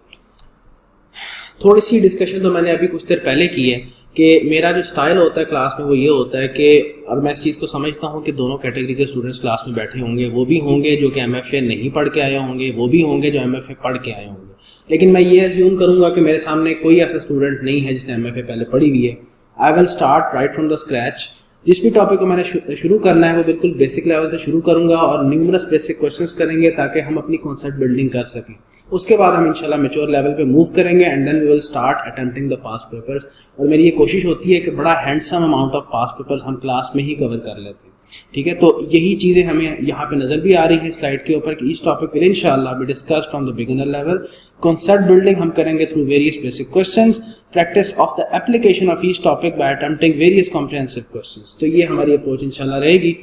تھوڑی سی ڈسکشن تو میں نے ابھی کچھ دیر پہلے کی ہے کہ میرا جو اسٹائل ہوتا ہے کلاس میں وہ یہ ہوتا ہے کہ اور میں اس چیز کو سمجھتا ہوں کہ دونوں کیٹیگری کے اسٹوڈنٹس کلاس میں بیٹھے ہوں گے. وہ بھی ہوں گے جو کہ ایم ایف اے نہیں پڑھ کے آئے ہوں گے, وہ بھی ہوں گے جو ایم ایف اے پڑھ کے آئے ہوں گے. لیکن میں یہ ایزیوم کروں گا کہ میرے سامنے کوئی ایسا اسٹوڈنٹ نہیں ہے جس نے ایم ایف اے پہلے پڑھی ہوئی ہے. I will start right from the scratch. جس بھی ٹاپک کو میں نے شروع کرنا ہے وہ بالکل بیسک لیول سے شروع کروں گا اور نیومرس بیسک کوشچنس کریں گے تاکہ ہم اپنی کانسیپٹ بلڈنگ کر سکیں. اس کے بعد ہم انشاءاللہ میچور لیول پہ موو کریں گے and then we will start attempting the past papers. اور میری یہ کوشش ہوتی ہے کہ بڑا handsome amount of past papers ہم کلاس میں ہی کور کر لیتے ہیں. ٹھیک ہے, تو یہی چیزیں ہمیں یہاں پہ نظر بھی آ رہی ہیں سلائڈ کے اوپر کہ ایچ ٹاپک ول انشاءاللہ be discussed from the beginner level. Concept building ہم کریں گے through various basic questions, practice of the application of each topic by attempting various comprehensive questions. تو یہ ہماری اپروچ انشاءاللہ رہے گی.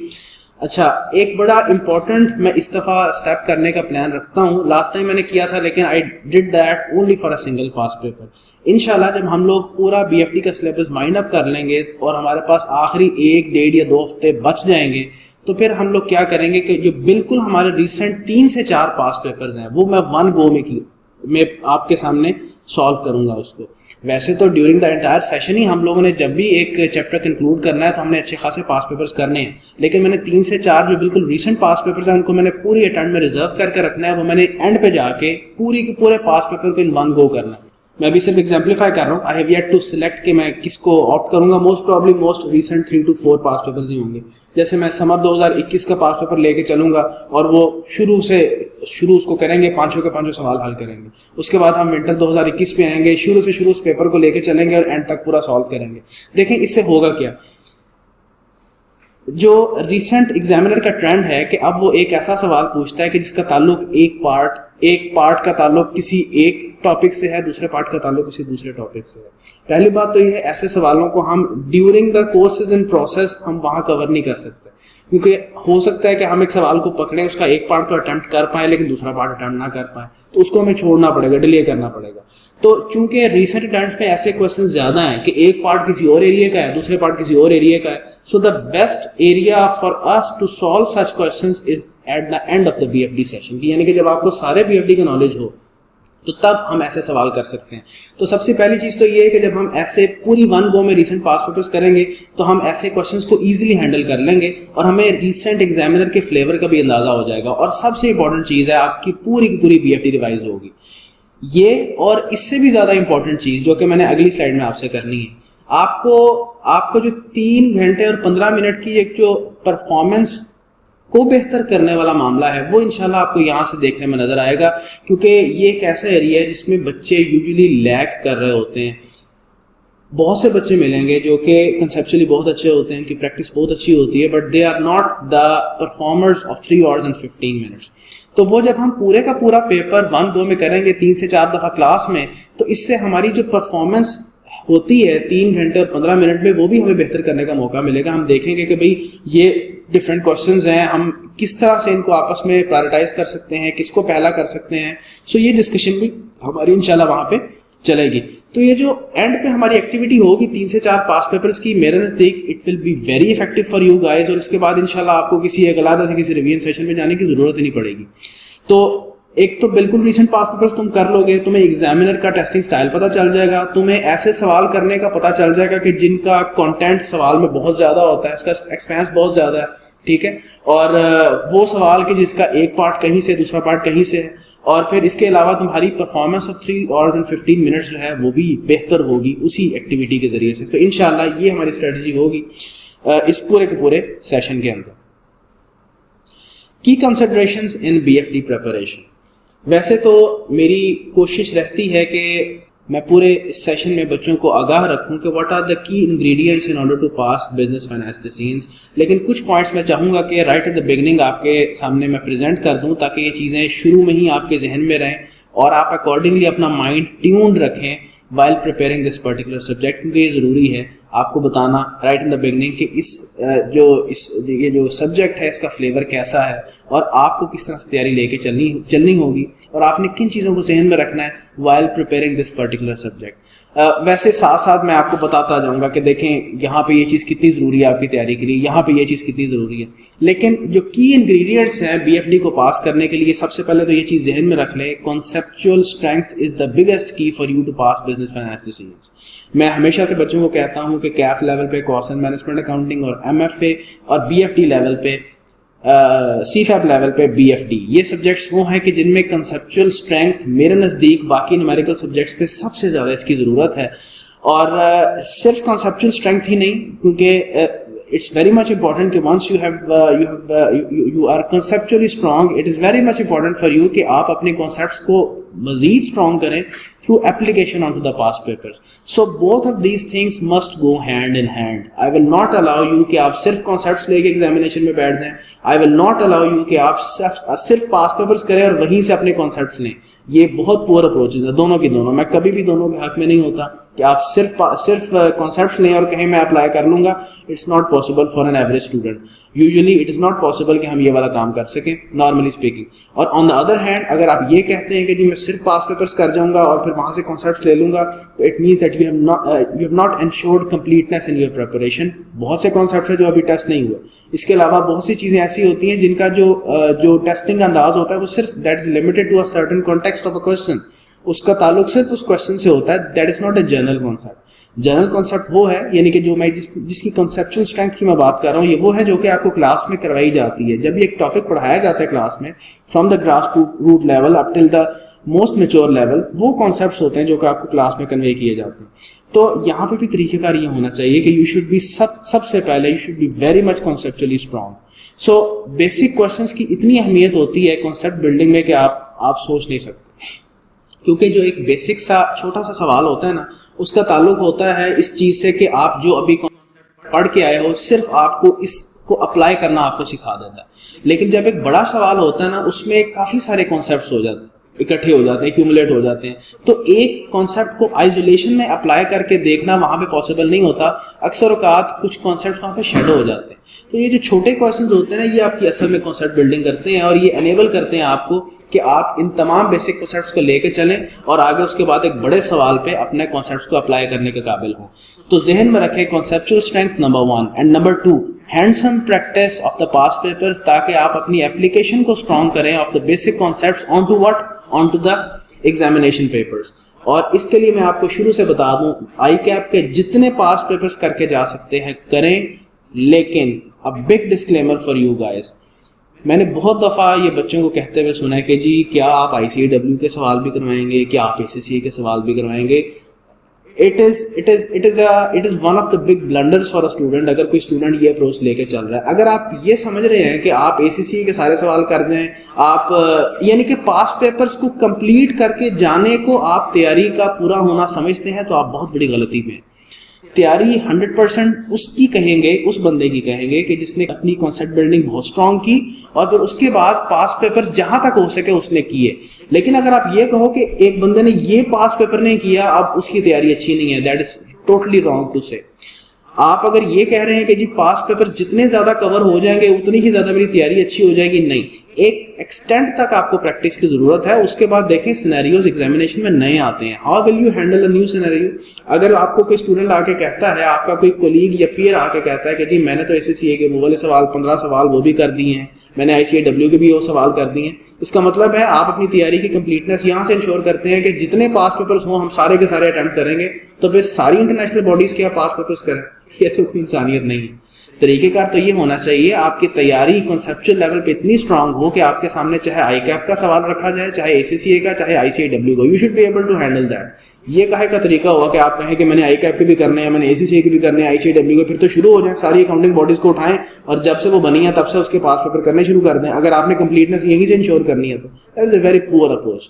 اچھا, ایک بڑا امپورٹنٹ میں اس دفعہ اسٹیپ کرنے کا پلان رکھتا ہوں. لاسٹ ٹائم میں نے کیا تھا لیکن I did that only for a single past paper. انشاءاللہ جب ہم لوگ پورا بی ایف ٹی کا سلیبس مائنڈ اپ کر لیں گے اور ہمارے پاس آخری 1, 1.5 یا 2 ہفتے بچ جائیں گے تو پھر ہم لوگ کیا کریں گے کہ جو بالکل ہمارے ریسنٹ 3 سے 4 پاس پیپرز ہیں وہ میں 1 گو میں آپ کے سامنے سالو کروں گا اس کو. ویسے تو ڈیورنگ دا انٹائر سیشن ہی ہم لوگوں نے جب بھی ایک چیپٹر کنکلوڈ کرنا ہے تو ہم نے اچھے خاصے پاس پیپرز کرنے ہیں, لیکن میں نے 3 سے 4 جو بالکل ریسنٹ پاس پیپرز ہیں ان کو میں نے پوری اٹیمپٹ میں ریزرو کر کے رکھنا ہے. وہ میں نے اینڈ پہ جا کے پوری کے پورے پاس پیپر کو ان 1 گو کرنا ہے. میں ابھی صرف ایگزامپلیفائی کر رہا ہوں. I have yet to select کہ میں کس کو آپٹ کروں گا. Most probably most recent 3 to 4 past papers ہی ہوں گے. جیسے میں سمر 2021 کا پاس پیپر لے کے چلوں گا اور وہ شروع اس کو کریں گے, 5 کے 5 سوال حل کریں گے. اس کے بعد ہم ونٹر 2021 پہ آئیں گے, شروع اس پیپر کو لے کے چلیں گے اور اینڈ تک پورا سالو کریں گے. دیکھیں اس سے ہوگا کیا, جو ریسنٹ ایگزامینر کا ٹرینڈ ہے کہ اب وہ ایک ایسا سوال پوچھتا ہے کہ جس کا تعلق ایک پارٹ کا تعلق کسی ایک ٹاپک سے ہے, دوسرے پارٹ کا تعلق کسی دوسرے ٹاپک سے ہے. پہلی بات تو یہ ہے ایسے سوالوں کو ہم during the courses in process ہم وہاں کور نہیں کر سکتے, کیونکہ ہو سکتا ہے کہ ہم ایک سوال کو پکڑیں, اس کا ایک پارٹ تو اٹمپٹ کر پائیں لیکن دوسرا پارٹ اٹمپٹ نہ کر پائیں, تو اس کو ہمیں چھوڑنا پڑے گا, ڈیلے کرنا پڑے گا. تو چونکہ ریسنٹ اٹیمپٹس میں ایسے کوشچن زیادہ ہیں کہ ایک پارٹ کسی اور ایریا کا ہے, دوسرے پارٹ کسی اور ایریا کا ہے. So the best area for us to solve such questions is at the end of the B F D session, یعنی کہ جب آپ کو سارے بی ایف ڈی کا نالج ہو تو تب ہم ایسے سوال کر سکتے ہیں. تو سب سے پہلی چیز تو یہ ہے کہ جب ہم ایسے پوری 1 گو میں ریسنٹ پاس پیپرز کریں گے تو ہم ایسے کوشچنس کو ایزیلی ہینڈل کر لیں گے اور ہمیں ریسنٹ ایگزامینر کے فلیور کا بھی اندازہ ہو جائے گا. اور سب سے امپورٹنٹ چیز ہے آپ کی پوری کی پوری بی ایف ڈی ریوائز ہوگی. یہ اور اس سے بھی زیادہ امپورٹنٹ چیز جو کہ میں نے اگلی سلائڈ میں آپ سے کرنی ہے, آپ کو جو 3 گھنٹے اور 15 منٹ کی ایک جو پرفارمنس کو بہتر کرنے والا معاملہ ہے وہ انشاءاللہ آپ کو یہاں سے دیکھنے میں نظر آئے گا, کیونکہ یہ ایک ایسا ایریا ہے جس میں بچے یوزلی لیگ کر رہے ہوتے ہیں. بہت سے بچے ملیں گے جو کہ کنسیپچولی بہت اچھے ہوتے ہیں, ان کی پریکٹس بہت اچھی ہوتی ہے, but they are not the performers of 3 hours and 15 minutes. تو وہ جب ہم پورے کا پورا پیپر 1 گو میں کریں گے 3 سے 4 دفعہ کلاس میں, تو اس سے ہماری جو پرفارمنس ہوتی ہے 3 گھنٹے اور 15 منٹ میں، وہ بھی ہمیں بہتر کرنے کا موقع ملے گا. ہم دیکھیں گے کہ بھئی یہ ڈفرینٹ کوشچنز ہیں، ہم کس طرح سے ان کو آپس میں پرائرٹائز کر سکتے ہیں، کس کو پہلا کر سکتے ہیں. سو یہ ڈسکشن بھی ہماری انشاءاللہ وہاں پہ چلے گی. تو یہ جو اینڈ پہ ہماری ایکٹیویٹی ہوگی 3 سے 4 پاس پیپرز کی، میرے نزدیک it will be very effective for you guys. اور اس کے بعد انشاءاللہ آپ کو کسی ایک علیحدہ سے کسی ریویژن سیشن میں جانے کی ضرورت ہی نہیں پڑے گی. تو ایک تو بالکل ریسنٹ پاس پیپرز تم کر لو گے، تمہیں ایگزامینر کا ٹیسٹنگ سٹائل پتہ چل جائے گا، تمہیں ایسے سوال کرنے کا پتہ چل جائے گا کہ جن کا کنٹینٹ سوال میں بہت زیادہ ہوتا ہے، اس کا ایکسپینس بہت زیادہ ہے، ٹھیک ہے. اور وہ سوال کہ جس کا ایک پارٹ کہیں سے دوسرا پارٹ کہیں سے ہے. اور پھر اس کے علاوہ تمہاری performance of 3 hours and 15 minutes جو ہے وہ بھی بہتر ہوگی اسی ایکٹیویٹی کے ذریعے سے. تو انشاءاللہ یہ ہماری اسٹریٹجی ہوگی اس پورے کے پورے سیشن کے اندر. Key considerations in B F D preparation. ویسے تو میری کوشش رہتی ہے کہ میں پورے اس سیشن میں بچوں کو آگاہ رکھوں کہ what are the key ingredients in order to pass business finance decisions, لیکن کچھ پوائنٹس میں چاہوں گا کہ رائٹ ایٹ دا بگننگ آپ کے سامنے میں پریزنٹ کر دوں تاکہ یہ چیزیں شروع میں ہی آپ کے ذہن میں رہیں اور آپ اکارڈنگلی اپنا مائنڈ ٹیونڈ رکھیں وائل پریپیئرنگ دس پرٹیکولر سبجیکٹ. کیونکہ یہ ضروری ہے آپ کو بتانا رائٹ ان دا بگننگ کہ یہ جو سبجیکٹ ہے اس کا فلیور کیسا ہے اور آپ کو کس طرح سے تیاری لے کے چلنی ہوگی اور آپ نے کن چیزوں کو ذہن میں رکھنا ہے while preparing this particular subject. ویسے ساتھ ساتھ میں آپ کو بتاتا جاؤں گا کہ دیکھیں یہاں پہ یہ چیز کتنی ضروری ہے آپ کی تیاری کے لیے، یہاں پہ یہ چیز کتنی ضروری ہے. لیکن جو کی انگریڈینٹس ہیں بی ایف ڈی کو پاس کرنے کے لیے، سب سے پہلے تو یہ چیز ذہن میں رکھ لیں، conceptual strength is the biggest key for you to pass business finance decisions. میں ہمیشہ سے بچوں کو کہتا ہوں کہ کیف لیول پہ کاسٹ اینڈ مینجمنٹ اکاؤنٹنگ اور ایم ایف اے اور بی ایف ڈی لیول پہ سی فیپ لیول پہ بی ایف ڈی، یہ سبجیکٹس وہ ہیں کہ جن میں کنسیپچول اسٹرینتھ میرے نزدیک باقی نومیریکل سبجیکٹس پہ سب سے زیادہ اس کی ضرورت ہے. اور صرف کنسیپچول اسٹرینتھ ہی نہیں، کیونکہ it's very much important کہ once you are conceptually strong, it is very much important for you کہ آپ اپنے concepts کو مزید strong کریں through application onto the past papers. So both of these things must go hand in hand. I will not allow you کہ آپ صرف concepts لے کے examination میں بیٹھ دیں. I will not allow you کہ آپ صرف past papers کریں اور وہیں سے اپنے concepts لیں. یہ بہت پور اپروچز ہیں دونوں کی دونوں. میں کبھی بھی دونوں کے حق میں نہیں ہوتا کہ آپ صرف کانسیپٹس لیں اور کہیں میں اپلائی کر لوں گا. It's not possible for an average student. Usually it is not possible کہ ہم یہ والا کام کر سکیں نارملی اسپیکنگ. اور آن دا ادر ہینڈ اگر آپ یہ کہتے ہیں کہ جی میں صرف پاس پیپرس کر جاؤں گا اور پھر وہاں سے کانسیپٹس لے لوں گا، تو it means that you have not ensured completeness in your preparation. بہت سے کانسیپٹس ہیں جو ابھی ٹیسٹ نہیں ہوئے. اس کے علاوہ بہت سی چیزیں ایسی ہوتی ہیں جن کا جو ٹیسٹنگ انداز ہوتا ہے وہ صرف that is limited to a certain context of a question. اس کا تعلق صرف اس کوسچن سے ہوتا ہے. That is not a general concept. General concept وہ ہے، یعنی کہ جو میں جس کی کنسیپچل اسٹرینتھ کی میں بات کر رہا ہوں، یہ وہ ہے جو کہ آپ کو کلاس میں کروائی جاتی ہے. جب یہ ایک ٹاپک پڑھایا جاتا ہے کلاس میں from the grass root level up till the most mature level, وہ کانسیپٹس ہوتے ہیں جو کہ آپ کو کلاس میں کنوے کیے جاتے ہیں. تو یہاں پہ بھی طریقہ کار یہ ہونا چاہیے کہ یو شوڈ بی سب سے پہلے you should be very much conceptually strong. So basic questions کی اتنی اہمیت ہوتی ہے کانسیپٹ بلڈنگ میں کہ آپ سوچ نہیں سکتے. کیونکہ جو ایک بیسک سا چھوٹا سا سوال ہوتا ہے نا، اس کا تعلق ہوتا ہے اس چیز سے کہ آپ جو ابھی پڑھ کے آئے ہو صرف آپ کو اس کو اپلائی کرنا آپ کو سکھا دیتا ہے. لیکن جب ایک بڑا سوال ہوتا ہے نا، اس میں کافی سارے کانسیپٹس ہو جاتے ہیں، اکٹھے ہو جاتے ہیں، ایکیومولیٹ ہو جاتے ہیں. تو ایک کانسیپٹ کو آئسولیشن میں اپلائی کر کے دیکھنا وہاں پہ پاسبل نہیں ہوتا. اکثر اوقات کچھ کانسیپٹس وہاں پہ شیڈو ہو جاتے ہیں. تو یہ جو چھوٹے کوشچنز ہوتے ہیں نا، یہ آپ کی اصل میں کانسیپٹ بلڈنگ کرتے ہیں اور یہ انیبل کرتے ہیں آپ کو کہ آپ ان تمام بیسک کانسیپٹس کو لے کے چلیں اور آگے اس کے بعد ایک بڑے سوال پہ اپنے کانسیپٹس کو اپلائی کرنے کے قابل ہوں. تو ذہن میں رکھیں conceptual strength number 1 and number 2 hands on practice of the past papers, تاکہ آپ اپنی اپلیکیشن کو اسٹرانگ کریں of the basic concepts on to what on to the examination papers. اور اس کے لیے میں آپ کو شروع سے بتا دوں، آئی کیپ کے جتنے پاس پیپرز کر کے جا سکتے ہیں کریں. لیکن a big disclaimer for you guys, میں نے بہت دفعہ یہ بچوں کو کہتے ہوئے سنا ہے کہ جی کیا آپ آئی سی ڈبلیو کے سوال بھی کروائیں گے، کیا آپ اے سی سی اے کے سوال بھی کروائیں گے. It is one of the big blunders for a student اگر کوئی اسٹوڈنٹ یہ اپروچ لے کے چل رہا ہے. اگر آپ یہ سمجھ رہے ہیں کہ آپ اے سی سی اے کے سارے سوال کر دیں، آپ یعنی کہ پاس پیپرز کو کمپلیٹ کر کے جانے کو آپ تیاری کا پورا ہونا سمجھتے ہیں، تو آپ بہت بڑی غلطی میں ہیں. تیاری 100% اس کی کہیں گے, اس بندے کی کہیں گے کہ جس نے اپنی کانسیپٹ بلڈنگ بہت اسٹرانگ کی اور پھر اس کے بعد پاس پیپر جہاں تک ہو سکے اس نے کیے. لیکن اگر آپ یہ کہو کہ ایک بندے نے یہ پاس پیپر نہیں کیا اب اس کی تیاری اچھی نہیں ہے, that is totally wrong to say. آپ اگر یہ کہہ رہے ہیں کہ جی پاس پیپر جتنے زیادہ کور ہو جائیں گے اتنی ہی زیادہ میری تیاری اچھی ہو جائے گی, نہیں, ایک ایکسٹینٹ تک آپ کو پریکٹس کی ضرورت ہے. اس کے بعد دیکھیں سینیریوز ایگزامینیشن میں نئے آتے ہیں, how will you handle a new scenario. اگر آپ کو کوئی اسٹوڈنٹ آ کے کہتا ہے, آپ کا کوئی کولیگ یا پیئر آ کے کہتا ہے کہ جی میں نے تو ACCA کے وہ والے سوال 15 سوال وہ بھی کر دیے ہیں, میں نے ICAW کے بھی وہ سوال کر دیے ہیں, اس کا مطلب ہے آپ اپنی تیاری کی کمپلیٹنس یہاں سے انشور کرتے ہیں کہ جتنے پاس پیپرز ہوں ہم سارے کے سارے اٹیمپٹ کریں گے, تو پھر ساری انٹرنیشنل باڈیز کے پاس پیپرز کریں. یہ تو کوئی انسانیت نہیں ہے. طریقہ کار تو یہ ہونا چاہیے آپ کی تیاری کنسیپچل لیول پہ اتنی اسٹرانگ ہو کہ آپ کے سامنے چاہے ICAP کا سوال رکھا جائے, چاہے ACCA کا, چاہے ICAW کا, you should be able to handle that. یہ کہے کا طریقہ ہوا کہ آپ کہیں کہ میں نے ICAP کے بھی کرنے ہیں, میں نے ACCA کے بھی کرنے ہیں, ICAW کے, پھر تو شروع ہو جائیں ساری اکاؤنٹنگ باڈیز کو اٹھائیں اور جب سے وہ بنی ہیں تب سے اس کے پاس پیپر کرنے شروع کر دیں. اگر آپ نے کمپلیٹنس یہیں سے انشور کرنی ہے تو that is a very poor approach.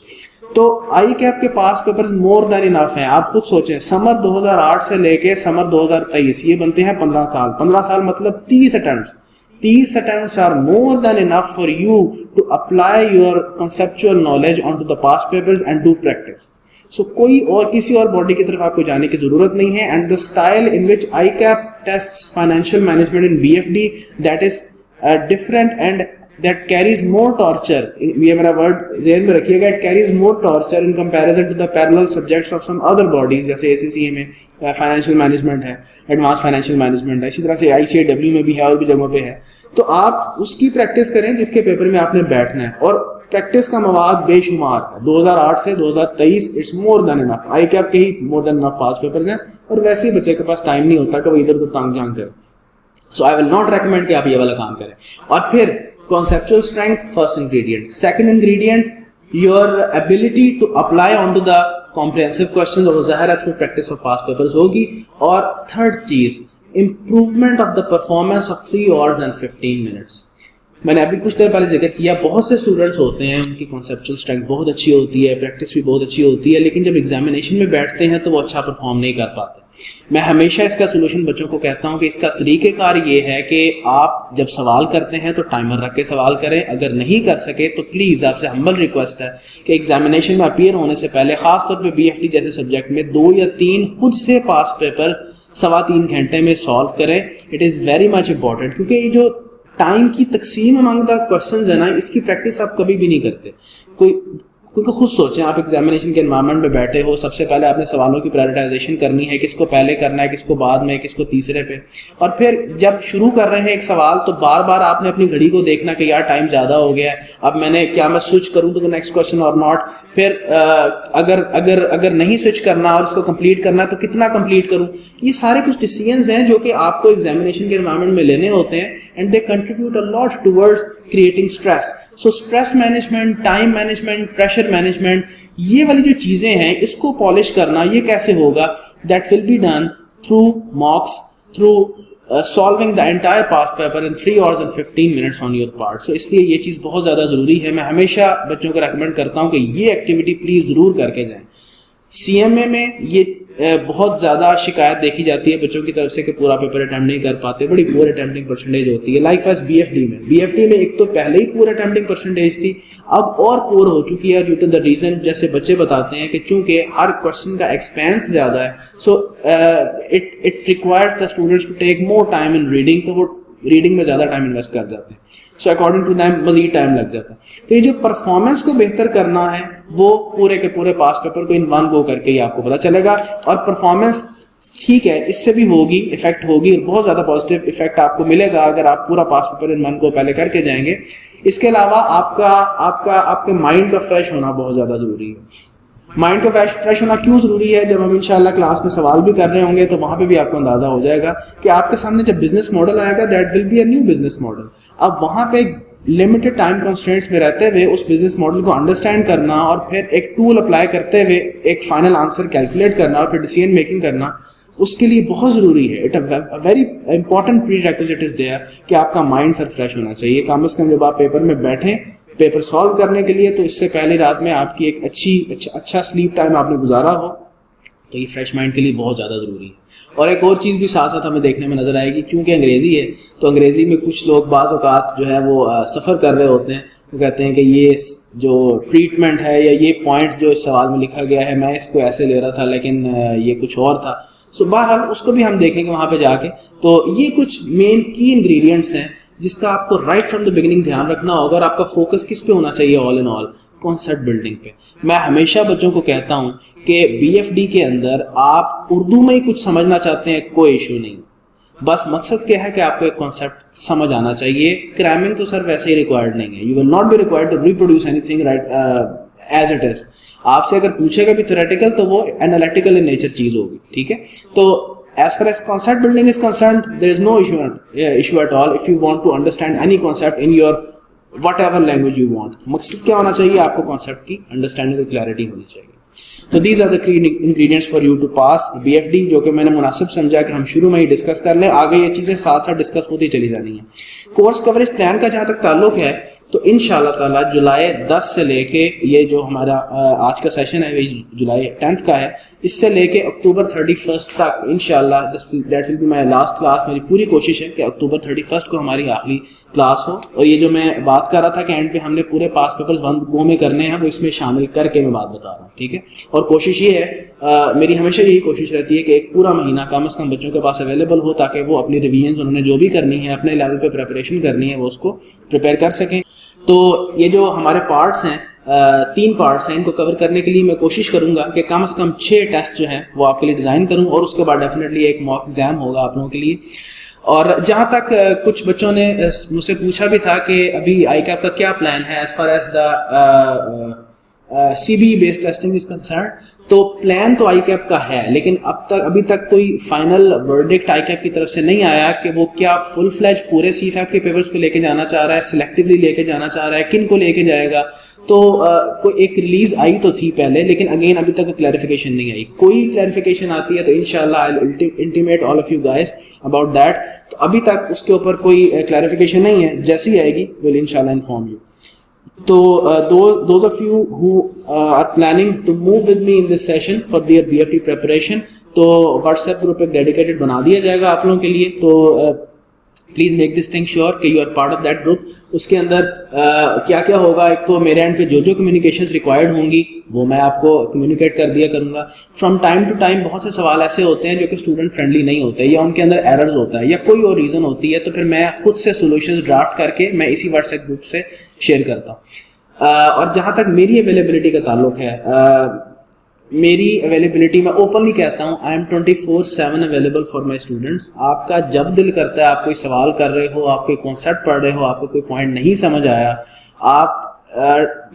تو ICAP کے پاس پیپرز مور دین انف ہیں. آپ خود سوچیں سمر 2008 سے لے کے سمر 2023 یہ بنتے ہیں 15 سال. 15 سال مطلب 30 attempts. 30 attempts are more than enough for you to apply your conceptual knowledge onto the past papers and do practice. So کوئی اور کسی اور باڈی کی طرف آپ کو جانے کی ضرورت نہیں ہے. And the style in which ICAP tests financial management in BFD, that is different and that carries more torture. یہ میرا ورڈ ذہن میں رکھیے گا, it carries more torture in comparison to the parallel subjects of some other bodies. جیسے ACCA میں financial management ہے, advance financial management ہے, اسی طرح سے ICAW میں بھی ہے اور بھی جگہوں پہ ہے. تو آپ اس کی پریکٹس کریں جس کے پیپر میں آپ نے بیٹھنا ہے, اور پریکٹس کا مواد بے شمار ہے. 2008 سے 2023 it's more then enough. ICAP کے ہی مور دین انف پاس پیپرز ہیں, اور ویسے ہی بچے کے پاس ٹائم نہیں ہوتا کہ وہ ادھر ادھر تانگ جانگ کرے. سو آئی ول ناٹ ریکمینڈ کہ آپ یہ والا کام کریں. اور پھر conceptual strength, first ingredient. Second ingredient, your ability to apply onto the comprehensive questions اور ظاہر ہے through practice of past papers ہوگی. اور third چیز, improvement of the performance of 3 hours and 15 minutes. میں نے ابھی کچھ دیر پہلے ذکر کیا, بہت سے اسٹوڈنٹس ہوتے ہیں ان کی کنسیپچل اسٹرینتھ بہت اچھی ہوتی ہے, پریکٹس بھی بہت اچھی ہوتی ہے, لیکن جب ایگزامینیشن میں بیٹھتے ہیں تو وہ اچھا پرفارم نہیں کر پاتے. میں ہمیشہ اس کا سولوشن بچوں کو کہتا ہوں کہ اس کا طریقہ کار یہ ہے کہ آپ جب سوال کرتے ہیں تو ٹائمر رکھ کے سوال کریں. اگر نہیں کر سکے تو پلیز آپ سے ہمبل ریکویسٹ ہے کہ ایگزامینیشن میں اپیئر ہونے سے پہلے, خاص طور پہ BFD جیسے سبجیکٹ میں, 2 یا 3 خود سے پاس پیپرز 3.25 گھنٹے میں سالو کریں. It is very much important, کیونکہ یہ جو ٹائم کی تقسیم امانگ دا کوشچنز ہے نا, اس کی پریکٹس آپ کبھی بھی نہیں کرتے. کیونکہ خود سوچیں, آپ ایگزامینیشن کے انوائرمنٹ میں بیٹھے ہو, سب سے پہلے آپ نے سوالوں کی پرائرٹائزیشن کرنی ہے, کس کو پہلے کرنا ہے, کس کو بعد میں, کس کو تیسرے پہ. اور پھر جب شروع کر رہے ہیں ایک سوال تو بار بار آپ نے اپنی گھڑی کو دیکھنا کہ یار ٹائم زیادہ ہو گیا ہے, اب میں نے کیا میں سوئچ کروں ٹو دا نیکسٹ کوشچن اور ناٹ. پھر اگر نہیں سوئچ کرنا اور اس کو کمپلیٹ کرنا تو کتنا کمپلیٹ کروں. یہ سارے کچھ ڈیسیژنز ہیں جو کہ آپ کو ایگزامینیشن کے انوائرمنٹ میں لینے ہوتے ہیں, and they contribute a lot towards creating stress. So stress management, time management, pressure management, یہ والی جو چیزیں ہیں اس کو پالش کرنا یہ کیسے ہوگا, that will be done through mocks, through solving the entire past paper in 3 hours and 15 minutes on your part. So اس لیے یہ چیز بہت زیادہ ضروری ہے. میں ہمیشہ بچوں کو ریکمینڈ کرتا ہوں کہ یہ ایکٹیویٹی پلیز ضرور کر کے جائیں. CMA میں یہ بہت زیادہ شکایت دیکھی جاتی ہے بچوں کی طرف سے کہ پورا پیپر اٹیمپٹ نہیں کر پاتے, بڑی پور اٹیمپٹنگ پرسنٹیج ہوتی ہے. لائک وائز BFD میں ایک تو پہلے ہی پور اٹیمپٹنگ پرسنٹیج تھی, اب اور پور ہو چکی ہے ڈیو ٹو دا ریزن جیسے بچے بتاتے ہیں کہ چونکہ ہر کوشچن کا ایکسپینس زیادہ ہے, so it requires the students to take more time in reading, تو وہ ریڈنگ میں زیادہ ٹائم انویسٹ کر جاتے ہیں. سو اکارڈنگ ٹو دیم مزید ٹائم لگ جاتا ہے. تو یہ جو پرفارمنس کو بہتر کرنا ہے وہ پورے کے پورے پاس پیپر کو ان ون گو کر کے ہی آپ کو پتا چلے گا. اور پرفارمنس ٹھیک ہے اس سے بھی ہوگی, افیکٹ ہوگی, بہت زیادہ پازیٹیو افیکٹ آپ کو ملے گا اگر آپ پورا پاس پیپر ان ون گو پہلے کر کے جائیں گے. اس کے علاوہ آپ کے مائنڈ کا فریش ہونا بہت زیادہ ضروری ہے. مائنڈ کا فریش ہونا کیوں ضروری ہے, جب ہم انشاءاللہ کلاس میں سوال بھی کر رہے ہوں گے تو وہاں پہ بھی آپ کو اندازہ ہو جائے گا کہ آپ کے سامنے جب بزنس ماڈل آئے گا that will be a new business model. اب وہاں پہ لمیٹڈ ٹائم کنسٹرینٹس میں رہتے ہوئے اس بزنس ماڈل کو انڈرسٹینڈ کرنا اور پھر ایک ٹول اپلائی کرتے ہوئے ایک فائنل آنسر کیلکولیٹ کرنا اور پھر ڈیسیژن میکنگ کرنا, اس کے لیے بہت ضروری ہے. It very important prerequisite is there کہ آپ کا مائنڈ سر فریش ہونا چاہیے. کم از کم جب آپ پیپر میں بیٹھیں پیپر سالو کرنے کے لیے تو اس سے پہلی رات میں آپ کی ایک اچھا سلیپ ٹائم آپ نے گزارا ہو, تو یہ فریش مائنڈ کے لیے بہت زیادہ ضروری ہے. اور ایک اور چیز بھی ساتھ ساتھ ہمیں دیکھنے میں نظر آئے گی، کیونکہ انگریزی ہے تو انگریزی میں کچھ لوگ بعض اوقات جو ہے وہ سفر کر رہے ہوتے ہیں، وہ کہتے ہیں کہ یہ جو ٹریٹمنٹ ہے یا یہ پوائنٹ جو اس سوال میں لکھا گیا ہے میں اس کو ایسے لے رہا تھا لیکن یہ کچھ اور تھا. سو بہرحال اس کو بھی ہم دیکھیں گے وہاں پہ جا کے. تو یہ کچھ مین کی انگریڈینٹس ہیں جس کا آپ کو رائٹ فرام دا بگننگ دھیان رکھنا ہوگا، اور آپ کا فوکس کس پہ ہونا چاہیے؟ آل ان آل کانسیپٹ بلڈنگ پہ. میں ہمیشہ بچوں کو کہتا ہوں کہ بی ایف ڈی کے اندر آپ اردو میں ہی کچھ سمجھنا چاہتے ہیں کوئی ایشو نہیں، بس مقصد کیا ہے کہ آپ کو ایک کانسیپٹ سمجھ آنا چاہیے. کریمنگ تو سر ویسے ہی ریکوائرڈ نہیں ہے. You will not be required to reproduce anything right as it is. آپ سے اگر پوچھے گا بھی تھیوریٹیکل تو وہ انالیٹیکل ان نیچر چیز ہوگی. ٹھیک ہے، تو as far as concept building is concerned, there is no issue at all if you want to understand any concept in your whatever language you want. مقصد کیا ہونا چاہیے؟ آپ کو concept کی understanding اور clarity ہونی چاہیے. تو these are the key ingredients for you to pass BFD، جو کہ میں نے مناسب سمجھا کہ ہم شروع میں ہی ڈسکس کر لیں. آگے یہ چیزیں ساتھ ساتھ ڈسکس ہوتی چلی جانی ہیں. کورس کوریج پلان کا جہاں تک تعلق ہے تو انشاءاللہ تعالیٰ جولائی 10 سے لے کے یہ جو ہمارا آج کا سیشن ہے جولائی 10 کا ہے، اس سے لے کے اکتوبر 31 تک انشاءاللہ that will be my last class. میری پوری کوشش ہے کہ اکتوبر 31 کو ہماری آخری کلاس ہو. اور یہ جو میں بات کر رہا تھا کہ اینڈ پہ ہم نے پورے پاس پیپرز 1 گو میں کرنے ہیں، وہ اس میں شامل کر کے میں بات بتا رہا ہوں. ٹھیک ہے، اور کوشش یہ ہے، میری ہمیشہ یہی کوشش رہتی ہے کہ ایک پورا مہینہ کم از کم بچوں کے پاس اویلیبل ہو تاکہ وہ اپنی ریویژنز انہوں نے جو بھی کرنی ہے اپنے لیول پہ پریپریشن کرنی ہے وہ اس کو پریپیئر کر سکیں. تو یہ جو ہمارے پارٹس ہیں 3 پارٹس ہیں، ان کو کور کرنے کے لیے میں کوشش کروں گا کہ کم از کم 6 ٹیسٹ جو ہیں وہ آپ کے لیے ڈیزائن کروں، اور اس کے بعد ڈیفینیٹلی ایک موک ایگزام ہوگا آپ لوگوں کے لیے. اور جہاں تک کچھ بچوں نے مجھ سے پوچھا بھی تھا کہ ابھی آئی کیپ کا کیا پلان ہے as far as the C B based testing is concern, تو پلان تو آئی کیپ کا ہے لیکن ابھی تک کوئی فائنل ورڈکٹ آئی کیپ کی طرف سے نہیں آیا کہ وہ کیا فل فلیج پورے سی فیپ کے پیپرز کو لے کے جانا چاہ رہا ہے، سلیکٹیولی لے کے جانا چاہ رہا ہے، کن کو لے کے جائے گا. تو کوئی ایک ریلیز آئی تو تھی پہلے لیکن اگین ابھی تک کلیریفیکیشن نہیں آئی. کوئی کلیریفیکیشن آتی ہے تو انشاءاللہ I will intimate all of you guys about that. تو ابھی تک اس کے اوپر کوئی کلیریفیکیشن نہیں ہے، جیسی آئے گی ول انشاءاللہ انفارم یو. تو those of you who are planning to move with me in this session for their BFD preparation، تو واٹس ایپ گروپ ایک ڈیڈیکیٹڈ بنا دیا جائے گا آپ لوگوں کے لیے. تو please make this thing sure کہ you are part of that group. اس کے اندر کیا کیا ہوگا، ایک تو میرے اینڈ پہ جو کمیونیکیشنز ریکوائرڈ ہوں گی وہ میں آپ کو کمیونیکیٹ کر دیا کروں گا. فرام ٹائم ٹو ٹائم بہت سے سوال ایسے ہوتے ہیں جو کہ اسٹوڈنٹ فرینڈلی نہیں ہوتے، یا ان کے اندر ایررز ہوتا ہے، یا کوئی اور ریزن ہوتی ہے، تو پھر میں خود سے سولوشنز ڈرافٹ کر کے میں اسی واٹس ایپ گروپ سے شیئر کرتا ہوں. اور جہاں تک میری اویلیبلٹی کا تعلق ہے، میری اویلیبلٹی میں اوپنلی کہتا ہوں I am 24/7 available for my students. آپ کا جب دل کرتا ہے، آپ کوئی سوال کر رہے ہو، آپ کوئی کانسیپٹ پڑھ رہے ہو، آپ کو کوئی پوائنٹ نہیں سمجھ آیا، آپ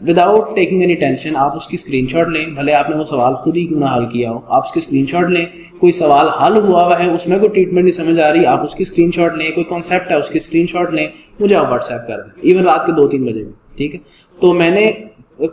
وداؤٹ ٹیکنگ اینی ٹینشن آپ اس کی اسکرین شاٹ لیں. بھلے آپ نے وہ سوال خود ہی کیوں نہ حل کیا ہو، آپ اس کی اسکرین شاٹ لیں. کوئی سوال حل ہوا ہے، اس میں کوئی ٹریٹمنٹ نہیں سمجھ آ رہی، آپ اس کی اسکرین شاٹ لیں. کوئی کانسیپٹ ہے، اس کی اسکرین شاٹ لیں، مجھے آپ واٹس ایپ کر دیں، ایون رات کے 2-3 بجے بھی. ٹھیک ہے، تو میں نے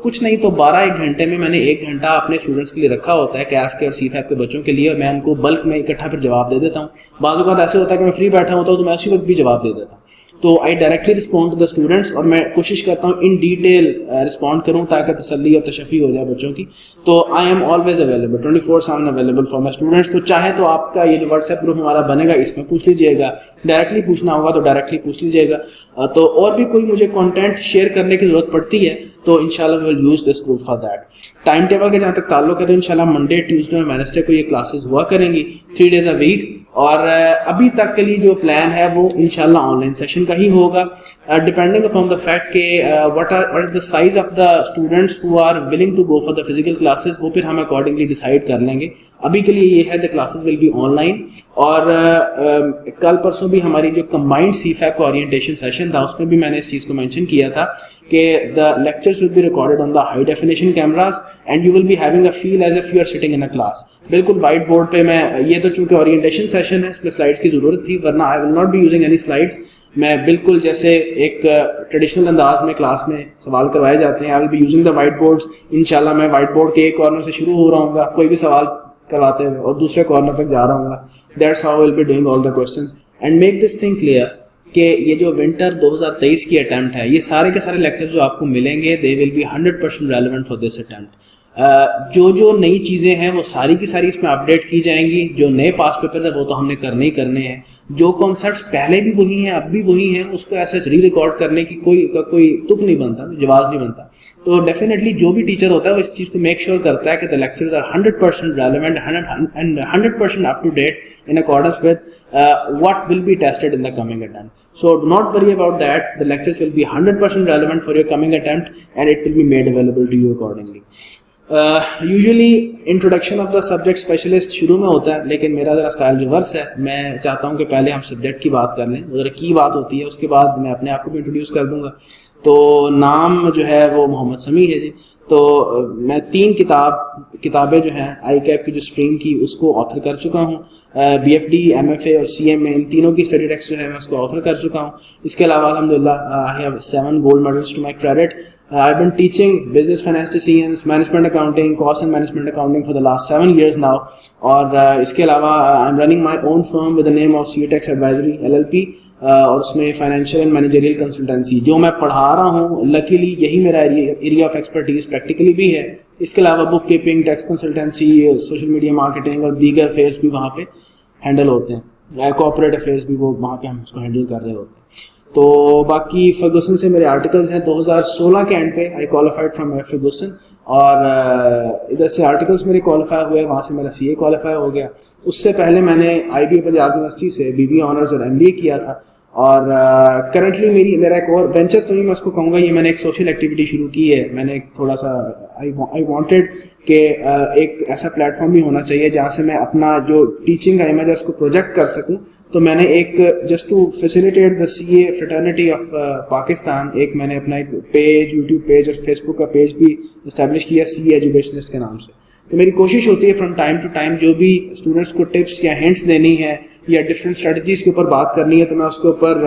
کچھ نہیں تو 12 گھنٹے میں نے 1 گھنٹہ اپنے اسٹوڈنٹس کے لیے رکھا ہوتا ہے کیف کے اور سی فیپ کے بچوں کے لیے، اور میں ان کو بلک میں اکٹھا پھر جواب دے دیتا ہوں. بعض اوقات ایسے ہوتا ہے کہ میں فری بیٹھا ہوتا ہوں تو میں اسی وقت بھی جواب دے دیتا ہوں. تو I directly respond to the students, اور میں کوشش کرتا ہوں ان ڈیٹیل رسپونڈ کروں تاکہ تسلی اور تشفی ہو جائے بچوں کی. تو I am always available 24/7 available for my students. تو چاہے تو آپ کا یہ جو واٹس ایپ گروپ ہمارا بنے گا اس میں پوچھ لیجیے گا، ڈائریکٹلی پوچھنا ہوگا تو ڈائریکٹلی پوچھ لیجیے گا. تو اور بھی کوئی مجھے کانٹینٹ شیئر کرنے کی ضرورت پڑتی ہے تو انشاءاللہ we will use this group for that. Time table کا جہاں تک تعلق ہے تو انشاءاللہ منڈے، ٹیوزڈے اور وینسڈے کو یہ کلاسز ہوا کریں گی 3 days a week. اور ابھی تک کے لیے جو پلان ہے وہ انشاءاللہ آن لائن سیشن کا ہی ہوگا، ڈپینڈنگ اپان دا فیکٹ کہ what is the size of the students who are willing to go for the physical classes، وہ پھر ہم اکارڈنگلی ڈیسائڈ کر لیں گے. ابھی کے لیے یہ ہے the classes will be online. اور کل پرسوں بھی ہماری جو کمبائنڈ سی فیپ کا اورینٹیشن سیشن تھا اس میں بھی میں نے اس چیز کو مینشن کیا تھا کہ the lectures will be recorded on the high definition cameras and you will be having a feel as if you are sitting in a class. بالکل وائٹ بورڈ پہ میں یہ تو چونکہ اورینٹیشن سیشن ہے اس میں سلائڈ کی ضرورت تھی، ورنہ I will not be using any slides. میں بالکل جیسے ایک ٹریڈیشنل انداز میں کلاس میں سوال کروائے جاتے ہیں. I will be using the white boards. انشاءاللہ میں وائٹ بورڈ کے ایک کارنر سے شروع ہو رہا ہوں گا کوئی بھی سوال کرواتے ہوئے اور دوسرے کارنر تک جا رہا ہوں گا. That's how I will be doing all the questions and make this thing clear کہ یہ جو ونٹر 2023 کی اٹیمپٹ ہے، یہ سارے کے سارے لیکچر جو آپ کو ملیں گے they will be 100% relevant for this attempt. جو نئی چیزیں ہیں وہ ساری کی ساری اس میں اپڈیٹ کی جائیں گی. جو نئے پاس پیپرز ہیں وہ تو ہم نے کرنے ہی کرنے ہیں. جو کانسیپٹس پہلے بھی وہی ہیں اب بھی وہی ہیں, اس کو ایسے ری ریکارڈ کرنے کی کوئی تک نہیں بنتا, جواز نہیں بنتا. تو ڈیفینیٹلی جو بھی ٹیچر ہوتا ہے وہ اس چیز کو میک شیور کرتا ہے کہ the lectures are 100% relevant and 100% up to date in accordance with what will be tested in the coming attempt. So do not worry about that. The lectures will be 100% relevant for your coming attempt and it will be made available to you accordingly. Usually introduction of the subject specialist شروع میں ہوتا ہے, لیکن میرا ذرا style reverse ہے. میں چاہتا ہوں کہ پہلے ہم سبجیکٹ کی بات کر لیں, وہ ذرا کی بات ہوتی ہے, اس کے بعد میں اپنے آپ کو بھی انٹروڈیوس کر دوں گا. تو نام جو ہے وہ محمد سمیع ہے جی. تو میں 3 کتابیں جو ہیں آئی کیپ کی جو اسٹریم کی اس کو آتھر کر چکا ہوں. B F D, M F A اور سی ایم اے, ان تینوں کی اسٹڈی ٹیکسٹ جو ہے میں اس کو آتھر کر چکا ہوں. اس کے علاوہ الحمدللہ I have 7 gold medals to my credit. I've been teaching business finance decisions, management accounting, cost and management accounting for the last 7 years now. اور اس کے علاوہ I'm running my own firm with the name of CTEX Advisory LLP. اور اس میں financial and managerial consultancy جو میں پڑھا رہا ہوں, لکیلی یہی میرا ایریا آف ایکسپرٹیز پریکٹیکلی بھی ہے. اس کے علاوہ book keeping, tax consultancy, social media marketing اور دیگر افیئرس بھی وہاں پہ ہینڈل ہوتے ہیں. کارپوریٹ افیئرس بھی وہ وہاں پہ ہم اس کو ہینڈل کر رہے ہوتے ہیں. تو باقی فرگوسن سے میرے آرٹیکلز ہیں 2016 کے اینڈ پہ. آئی کوالیفائڈ فرام فرگوسن, اور ادھر سے آرٹیکلس میرے کوالیفائی ہوئے, وہاں سے میرا سی اے کوالیفائی ہو گیا. اس سے پہلے میں نے آئی بی اے پنجاب یونیورسٹی سے بی بی اے آنرز اور ایم بی اے کیا تھا. اور کرنٹلی میرا ایک اور وینچر تو نہیں میں اس کو کہوں گا, یہ میں نے ایک سوشل ایکٹیویٹی شروع کی ہے. میں نے ایک تھوڑا سا آئی وانٹیڈ کہ ایک ایسا پلیٹ فارم بھی ہونا چاہیے جہاں سے میں اپنا جو ٹیچنگ کا امیج ہے اس کو پروجیکٹ کر سکوں. تو میں نے ایک just to facilitate the C A fraternity of Pakistan, ایک میں نے اپنا ایک پیج, یوٹیوب پیج اور فیس بک کا پیج بھی اسٹیبلش کیا سی اے ایجوکیشنسٹ کے نام سے. تو میری کوشش ہوتی ہے فرام ٹائم ٹو ٹائم جو بھی اسٹوڈنٹس کو ٹپس یا ہنٹس دینی ہے یا ڈفرینٹ اسٹریٹجیز کے اوپر بات کرنی ہے تو میں اس کے اوپر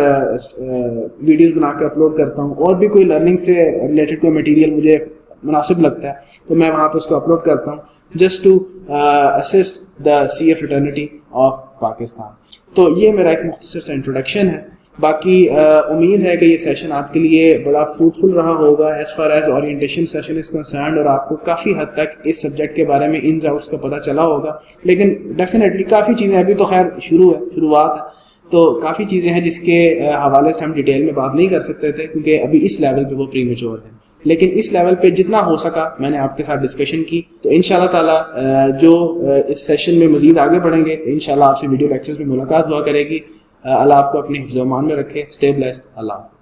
ویڈیوز بنا کے اپلوڈ کرتا ہوں. اور بھی کوئی لرننگ سے ریلیٹڈ کوئی مٹیریل مجھے مناسب لگتا ہے تو میں وہاں پہ اس کو اپلوڈ کرتا ہوں, just to assist the C A fraternity of Pakistan. تو یہ میرا ایک مختصر سا انٹروڈکشن ہے. باقی امید ہے کہ یہ سیشن آپ کے لیے بڑا فروٹفل رہا ہوگا as far as orientation session is concerned, اور آپ کو کافی حد تک اس سبجیکٹ کے بارے میں انز آؤٹس کا پتہ چلا ہوگا. لیکن ڈیفینیٹلی کافی چیزیں, ابھی تو خیر شروعات ہے, تو کافی چیزیں ہیں جس کے حوالے سے ہم ڈیٹیل میں بات نہیں کر سکتے تھے کیونکہ ابھی اس لیول پہ وہ پری میچور ہیں. لیکن اس لیول پہ جتنا ہو سکا میں نے آپ کے ساتھ ڈسکشن کی. تو انشاءاللہ تعالی جو اس سیشن میں مزید آگے بڑھیں گے تو انشاءاللہ آپ سے ویڈیو لیکچرز میں ملاقات ہوا کرے گی. اللہ آپ کو اپنے حفظ و امان میں رکھے. Stay blessed. اللہ.